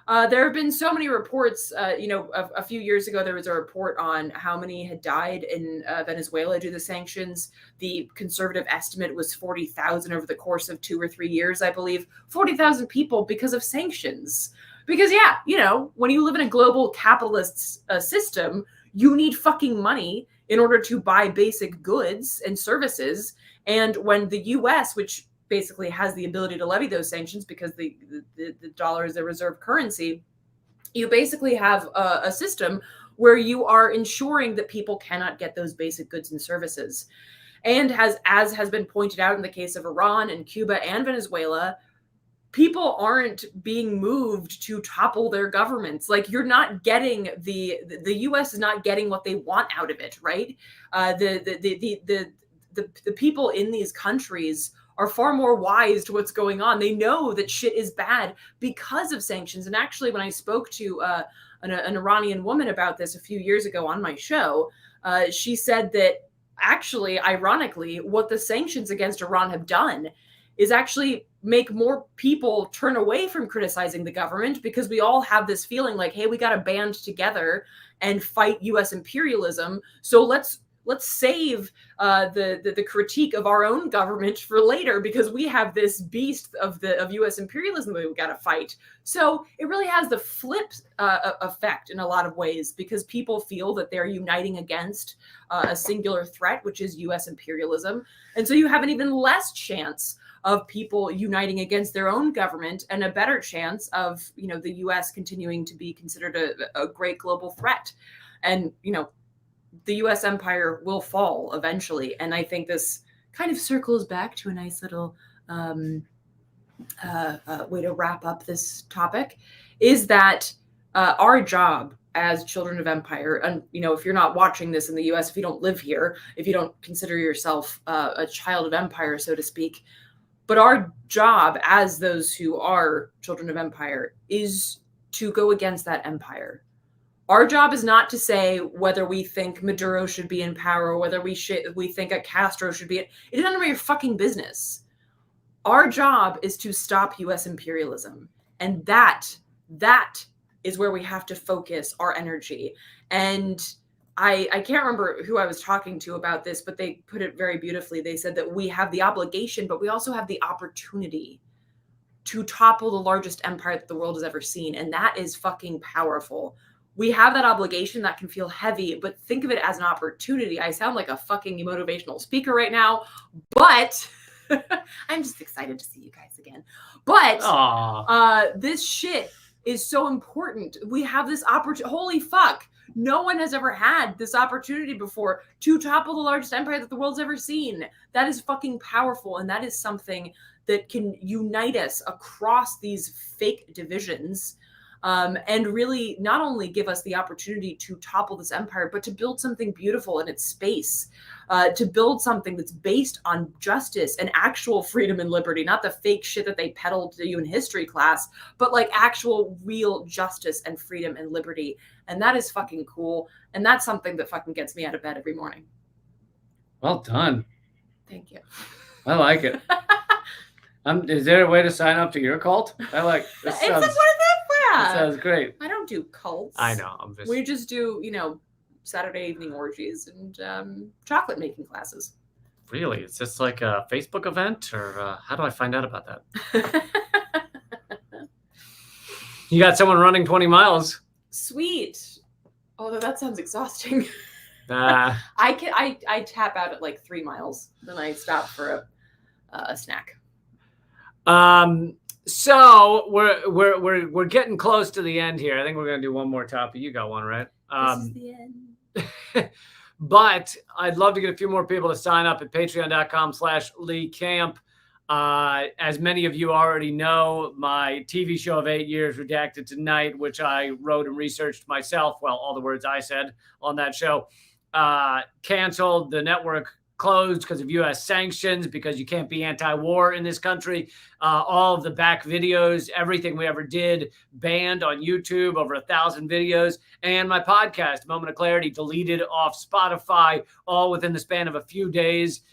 S2: There have been so many reports. A few years ago, there was a report on how many had died in Venezuela due to sanctions. The conservative estimate was 40,000 over the course of 2 or 3 years, I believe. 40,000 people because of sanctions. Because, when you live in a global capitalist system, you need fucking money in order to buy basic goods and services. And when the U.S., which basically has the ability to levy those sanctions because the dollar is a reserve currency, you basically have a system where you are ensuring that people cannot get those basic goods and services. And as has been pointed out in the case of Iran and Cuba and Venezuela, people aren't being moved to topple their governments. You're not getting the U.S. is not getting what they want out of it, right? The people in these countries are far more wise to what's going on. They know that shit is bad because of sanctions. And actually, when I spoke to an Iranian woman about this a few years ago on my show, she said that actually, ironically, what the sanctions against Iran have done is actually make more people turn away from criticizing the government, because we all have this feeling like, hey, we got to band together and fight U.S. imperialism. So let's save the critique of our own government for later, because we have this beast of U.S. imperialism that we've got to fight. So it really has the flip effect in a lot of ways, because people feel that they're uniting against a singular threat, which is U.S. imperialism. And so you have an even less chance of people uniting against their own government, and a better chance of, the U.S. continuing to be considered a great global threat. And, the U.S. empire will fall eventually. And I think this kind of circles back to a nice little way to wrap up this topic, is that our job as children of empire, and if you're not watching this in the US, if you don't live here, if you don't consider yourself a child of empire, so to speak, but our job as those who are children of empire is to go against that empire. Our job is not to say whether we think Maduro should be in power or whether we think a Castro should be. It is none of your fucking business. Our job is to stop US imperialism, and that is where we have to focus our energy. And I can't remember who I was talking to about this, but they put it very beautifully. They said that we have the obligation, but we also have the opportunity to topple the largest empire that the world has ever seen. And that is fucking powerful. We have that obligation. That can feel heavy, but think of it as an opportunity. I sound like a fucking motivational speaker right now, but I'm just excited to see you guys again. But this shit is so important. We have this opportunity. Holy fuck. No one has ever had this opportunity before to topple the largest empire that the world's ever seen. That is fucking powerful. And that is something that can unite us across these fake divisions, and really not only give us the opportunity to topple this empire, but to build something beautiful in its space, to build something that's based on justice and actual freedom and liberty, not the fake shit that they peddled to you in history class, but like actual real justice and freedom and liberty. And that is fucking cool. And that's something that fucking gets me out of bed every morning.
S1: Well done.
S2: Thank you.
S1: I like it. Is there a way to sign up to your cult? I like this. That sounds great.
S2: I don't do cults.
S1: I know.
S2: We just do, Saturday evening orgies and chocolate making classes.
S1: Really? It's just like a Facebook event, or how do I find out about that? You got someone running 20 miles.
S2: Sweet. Although that sounds exhausting. I tap out at like 3 miles. Then I stop for a snack.
S1: So we're getting close to the end here. I think we're gonna do one more topic. You got one, right?
S2: This is the end.
S1: But I'd love to get a few more people to sign up at patreon.com/Lee Camp. As many of you already know, my TV show of 8 years, Redacted Tonight, which I wrote and researched myself. Well, all the words I said on that show, canceled. The network closed because of U.S. sanctions, because you can't be anti-war in this country. All of the back videos, everything we ever did, banned on YouTube, over 1,000 videos. And my podcast, Moment of Clarity, deleted off Spotify, all within the span of a few days,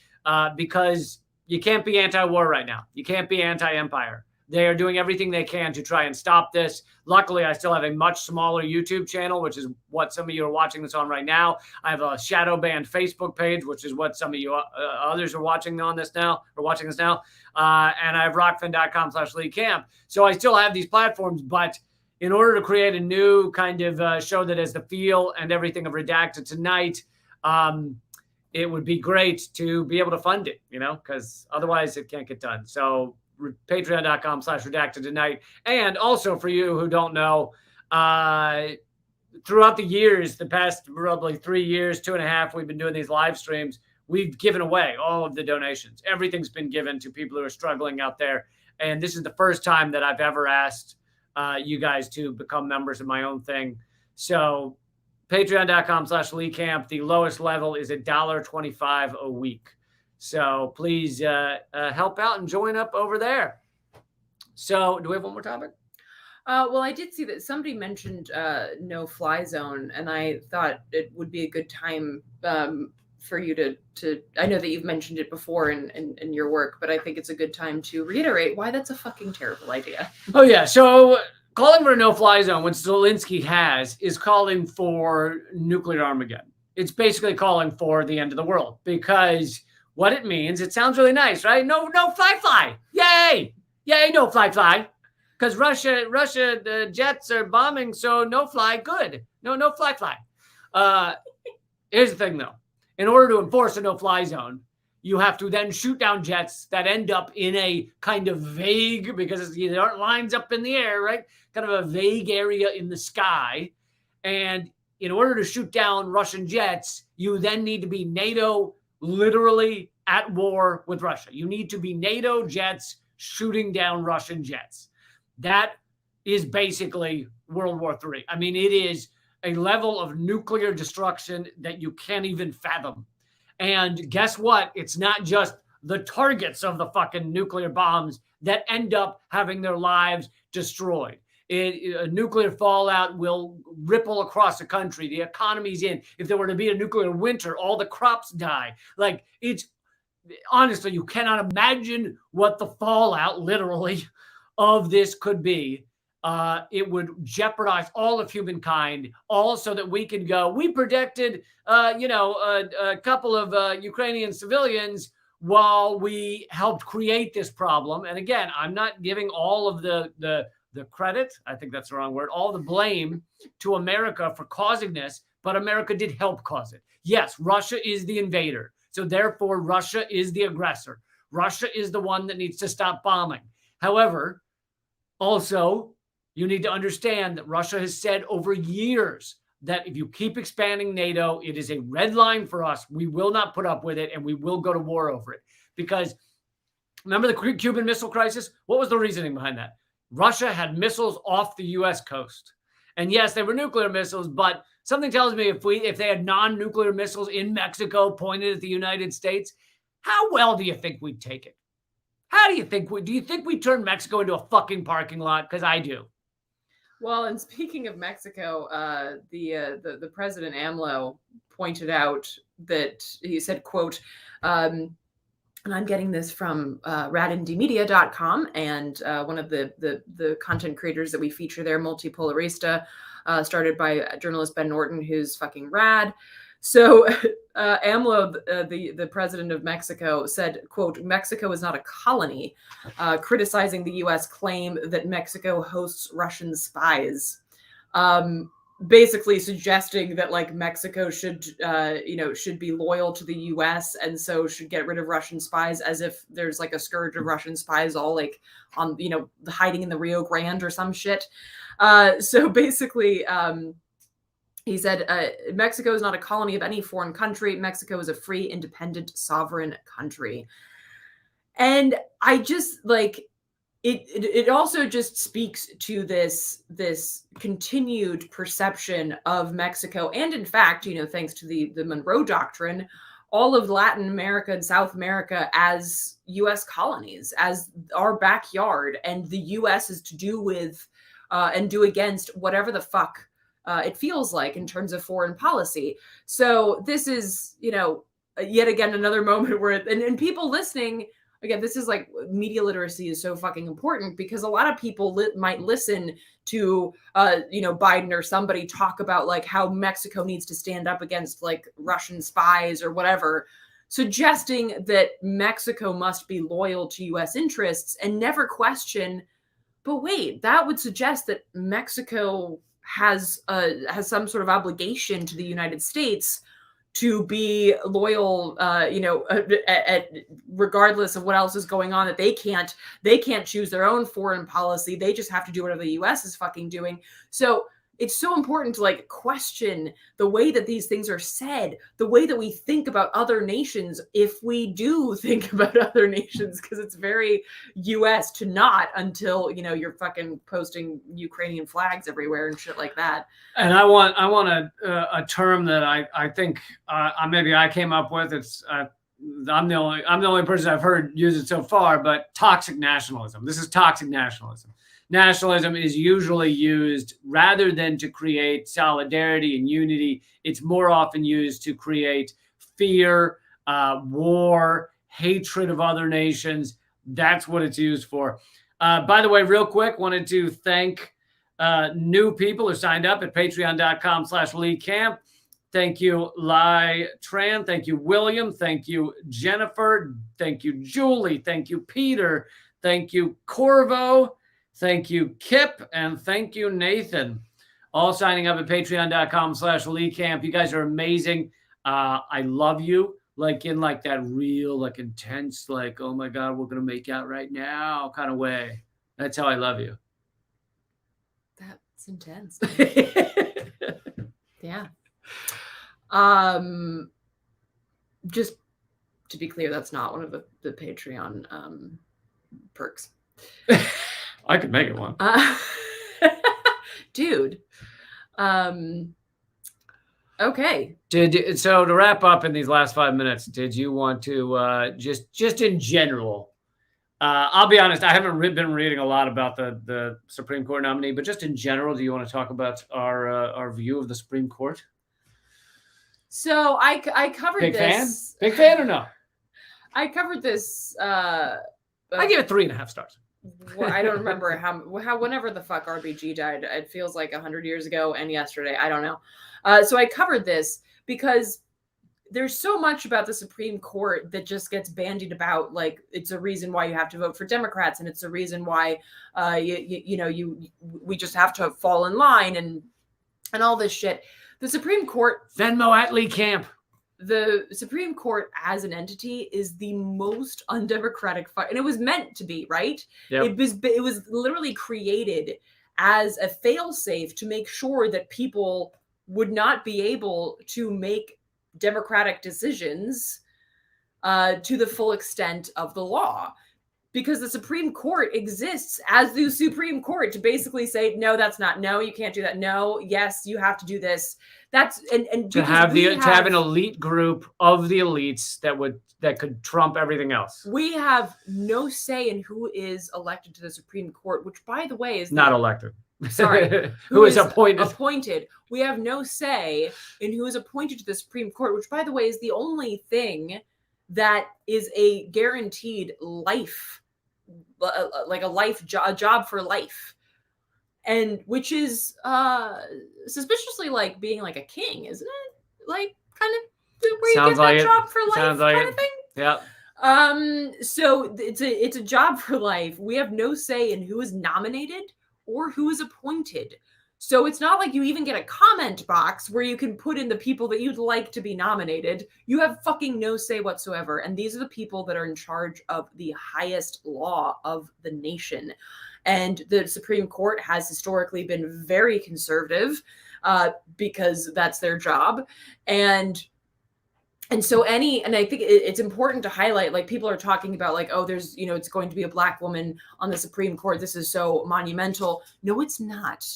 S1: because you can't be anti-war right now. You can't be anti-empire. They are doing everything they can to try and stop this. Luckily, I still have a much smaller YouTube channel, which is what some of you are watching this on right now. I have a shadow banned Facebook page, which is what some of you others are watching on this now, or watching this now. And I have rockfin.com/Lee Camp. So I still have these platforms, but in order to create a new kind of show that has the feel and everything of Redacted Tonight, it would be great to be able to fund it, because otherwise it can't get done. So patreon.com/Redacted Tonight. And also for you who don't know, throughout the years, the past probably 3 years, 2.5, we've been doing these live streams. We've given away all of the donations. Everything's been given to people who are struggling out there. And this is the first time that I've ever asked you guys to become members of my own thing. So patreon.com/Lee Camp. The lowest level is $1.25 a week. So please help out and join up over there. So do we have one more topic?
S2: Well, I did see that somebody mentioned no-fly zone, and I thought it would be a good time for you to. I know that you've mentioned it before in your work, but I think it's a good time to reiterate why that's a fucking terrible idea.
S1: Oh, yeah. So calling for a no-fly zone, what Zelensky has, is calling for nuclear Armageddon. It's basically calling for the end of the world, because what it means, it sounds really nice, right? No fly. Yay! Yay, no fly. Because Russia, the jets are bombing, so no fly, good. No fly. Here's the thing, though. In order to enforce a no-fly zone, you have to then shoot down jets that end up in a kind of vague, because there aren't lines up in the air, right? Kind of a vague area in the sky. And in order to shoot down Russian jets, you then need to be NATO literally at war with Russia. You need to be NATO jets shooting down Russian jets. That is basically World War III. I mean, it is a level of nuclear destruction that you can't even fathom. And guess what? It's not just the targets of the fucking nuclear bombs that end up having their lives destroyed. A nuclear fallout will ripple across the country. The economy's in. If there were to be a nuclear winter, all the crops die. Like, it's honestly, you cannot imagine what the fallout, literally, of this could be. It would jeopardize all of humankind, all so that we could go, we protected, a couple of Ukrainian civilians while we helped create this problem. And again, I'm not giving all of the credit, I think that's the wrong word, all the blame to America for causing this, but America did help cause it. Yes, Russia is the invader. So therefore, Russia is the aggressor. Russia is the one that needs to stop bombing. However, also, you need to understand that Russia has said over years that if you keep expanding NATO, it is a red line for us. We will not put up with it, and we will go to war over it. Because remember the Cuban Missile Crisis? What was the reasoning behind that? Russia had missiles off the U.S. coast. And yes, they were nuclear missiles, but something tells me if they had non-nuclear missiles in Mexico pointed at the United States, how well do you think we'd take it? How do you think we'd turn Mexico into a fucking parking lot? Because I do.
S2: Well, and speaking of Mexico, the President AMLO pointed out that he said, quote, and I'm getting this from radndmedia.com, and one of the content creators that we feature there, Multipolarista, started by journalist Ben Norton, who's fucking rad. So AMLO, the president of Mexico, said, quote, Mexico is not a colony, criticizing the U.S. claim that Mexico hosts Russian spies. Basically suggesting that like Mexico should be loyal to the U.S. and so should get rid of Russian spies, as if there's like a scourge of Russian spies all like on, hiding in the Rio Grande or some shit. So basically, he said, Mexico is not a colony of any foreign country. Mexico is a free, independent, sovereign country. And I just like, it also just speaks to this continued perception of Mexico, and in fact, thanks to the Monroe Doctrine, all of Latin America and South America as U.S. colonies, as our backyard, and the U.S. is to do with and do against whatever the fuck it feels like in terms of foreign policy. So this is, yet again another moment where and people listening. Again, this is like media literacy is so fucking important because a lot of people might listen to, Biden or somebody talk about like how Mexico needs to stand up against like Russian spies or whatever, suggesting that Mexico must be loyal to U.S. interests and never question. But wait, that would suggest that Mexico has some sort of obligation to the United States to be loyal, regardless of what else is going on, that they can't choose their own foreign policy. They just have to do whatever the U.S. is fucking doing. So it's so important to like question the way that these things are said, the way that we think about other nations, if we do think about other nations, because it's very U.S. to not until, you're fucking posting Ukrainian flags everywhere and shit like that.
S1: And I want a term that I think maybe I came up with. It's I'm the only person I've heard use it so far, but toxic nationalism. This is toxic nationalism. Nationalism is usually used rather than to create solidarity and unity. It's more often used to create fear, war, hatred of other nations. That's what it's used for. By the way, real quick, wanted to thank new people who signed up at patreon.com/Lee Camp. Thank you, Lai Tran. Thank you, William. Thank you, Jennifer. Thank you, Julie. Thank you, Peter. Thank you, Corvo. Thank you, Kip. And thank you, Nathan. All signing up at patreon.com/Lee Camp. You guys are amazing. I love you. Like in like that real, like intense, like, oh my God, we're going to make out right now kind of way. That's how I love you.
S2: That's intense. Yeah. Just to be clear, that's not one of the Patreon perks.
S1: I could make it one.
S2: Dude. Okay.
S1: So to wrap up in these last 5 minutes, did you want to just in general? I'll be honest, I haven't been reading a lot about the Supreme Court nominee, but just in general, do you want to talk about our view of the Supreme Court?
S2: So I covered
S1: Big
S2: this.
S1: Big fan or no?
S2: I covered this.
S1: I give it 3.5 stars.
S2: I don't remember how whenever the fuck RBG died. It feels like 100 years ago and yesterday. I don't know. So I covered this because there's so much about the Supreme Court that just gets bandied about. Like it's a reason why you have to vote for Democrats, and it's a reason why we just have to fall in line and all this shit. The Supreme Court,
S1: Venmo at Lee Camp.
S2: The Supreme Court as an entity is the most undemocratic and it was meant to be, right?
S1: Yep.
S2: It was literally created as a failsafe to make sure that people would not be able to make democratic decisions to the full extent of the law, because the Supreme Court exists as the Supreme Court to basically say, no, that's not, no, you can't do that, no, yes, you have to do this. That's and
S1: to have an elite group of the elites that could trump everything else.
S2: We have no say in who is elected to the Supreme Court, which, by the way, is
S1: not elected.
S2: Sorry,
S1: who is appointed?
S2: Appointed. We have no say in who is appointed to the Supreme Court, which, by the way, is the only thing that is a guaranteed life, like a job for life, and which is suspiciously like being like a king, isn't it? Like kind of where you get that job for life kind of thing.
S1: Yeah.
S2: So it's a job for life. We have no say in who is nominated or who is appointed. So it's not like you even get a comment box where you can put in the people that you'd like to be nominated. You have fucking no say whatsoever. And these are the people that are in charge of the highest law of the nation. And the Supreme Court has historically been very conservative because that's their job. And so and I think it's important to highlight, like people are talking about like, oh, there's, it's going to be a Black woman on the Supreme Court. This is so monumental. No, it's not.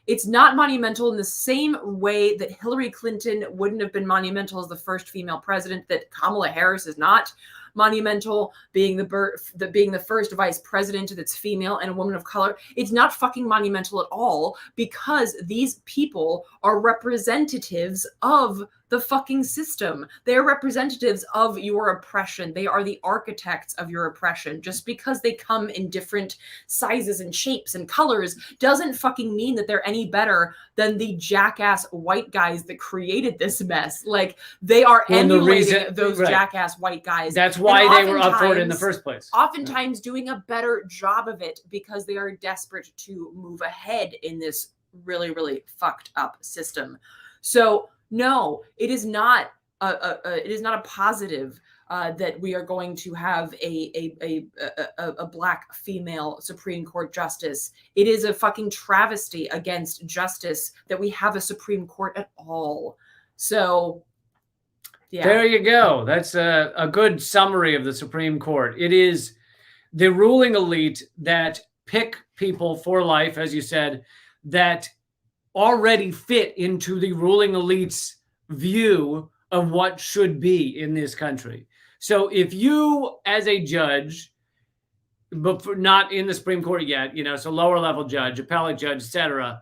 S2: It's not monumental in the same way that Hillary Clinton wouldn't have been monumental as the first female president, that Kamala Harris is not monumental being the first vice president that's female and a woman of color. It's not fucking monumental at all, because these people are representatives of the fucking system. They are representatives of your oppression. They are the architects of your oppression. Just because they come in different sizes and shapes and colors doesn't fucking mean that they're any better than the jackass white guys that created this mess. Like, they are emulating those jackass white guys.
S1: That's why they were up for it in the first place.
S2: Oftentimes doing a better job of it because they are desperate to move ahead in this really, really fucked up system. So no, it is not a positive that we are going to have a Black female Supreme Court justice. It is a fucking travesty against justice that we have a Supreme Court at all. So, yeah.
S1: There you go. That's a good summary of the Supreme Court. It is the ruling elite that pick people for life, as you said, that already fit into the ruling elite's view of what should be in this country. So if you, as a judge, but not in the Supreme Court yet, so lower level judge, appellate judge, etc.,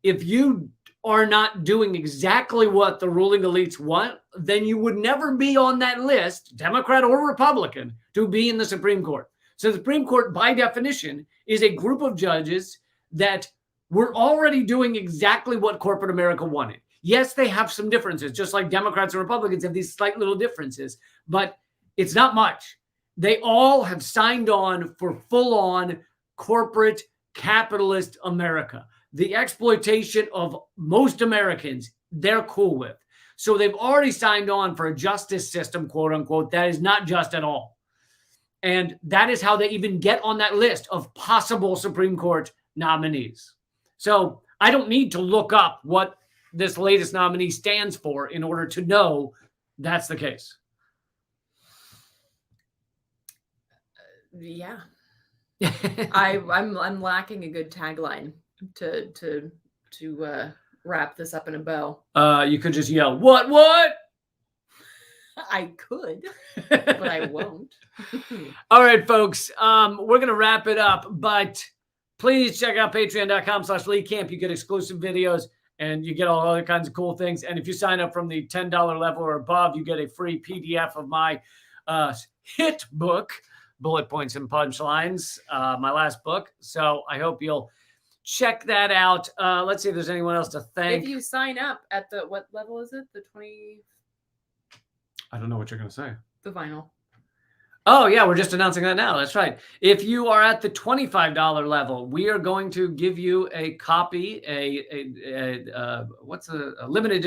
S1: if you are not doing exactly what the ruling elites want, then you would never be on that list, Democrat or Republican, to be in the Supreme Court. So the Supreme Court, by definition, is a group of judges that were already doing exactly what corporate America wanted. Yes, they have some differences, just like Democrats and Republicans have these slight little differences, but it's not much. They all have signed on for full-on corporate capitalist America. The exploitation of most Americans, they're cool with. So they've already signed on for a justice system, quote unquote, that is not just at all. And that is how they even get on that list of possible Supreme Court nominees. So I don't need to look up what this latest nominee stands for in order to know that's the case.
S2: Yeah. I'm lacking a good tagline to wrap this up in a bow.
S1: You could just yell, what?
S2: I could, but I won't.
S1: All right, folks. We're going to wrap it up, but please check out patreon.com/leaguecamp. You get exclusive videos and you get all other kinds of cool things. And if you sign up from the $10 level or above, you get a free PDF of my hit book, Bullet Points and Punchlines, my last book. So I hope you'll check that out. Let's see if there's anyone else to thank.
S2: If you sign up at the, what level is it? The 20,
S1: I don't know what you're going to say.
S2: the vinyl.
S1: Oh, yeah, we're just announcing that now. That's right. If you are at the $25 level, we are going to give you a copy, what's a limited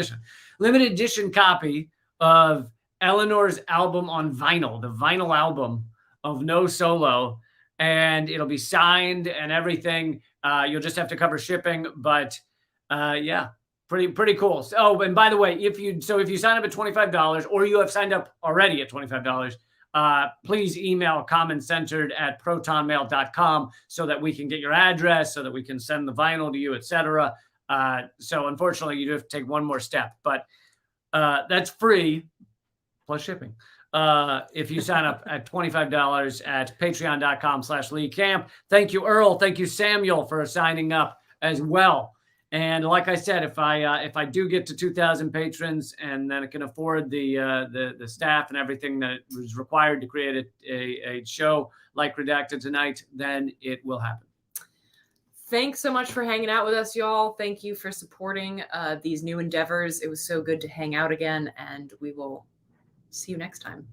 S1: edition copy of Eleanor's album on vinyl, the vinyl album of No Solo, and it'll be signed and everything. You'll just have to cover shipping, but yeah, pretty cool. So, and by the way, if you sign up at $25 or you have signed up already at $25, please email commoncentered@protonmail.com so that we can get your address, so that we can send the vinyl to you, etc. So unfortunately, you do have to take one more step, but that's free plus shipping. If you sign up at $25 at patreon.com/leaguecamp. Thank you, Earl. Thank you, Samuel, for signing up as well. And like I said, if I do get to 2,000 patrons and then I can afford the staff and everything that was required to create a show like Redacted Tonight, then it will happen.
S2: Thanks so much for hanging out with us, y'all. Thank you for supporting these new endeavors. It was so good to hang out again, and we will see you next time.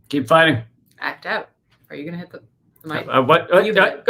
S1: Keep fighting.
S2: Act out. Are you going to hit the mic?
S1: What?
S2: You
S1: Go ahead.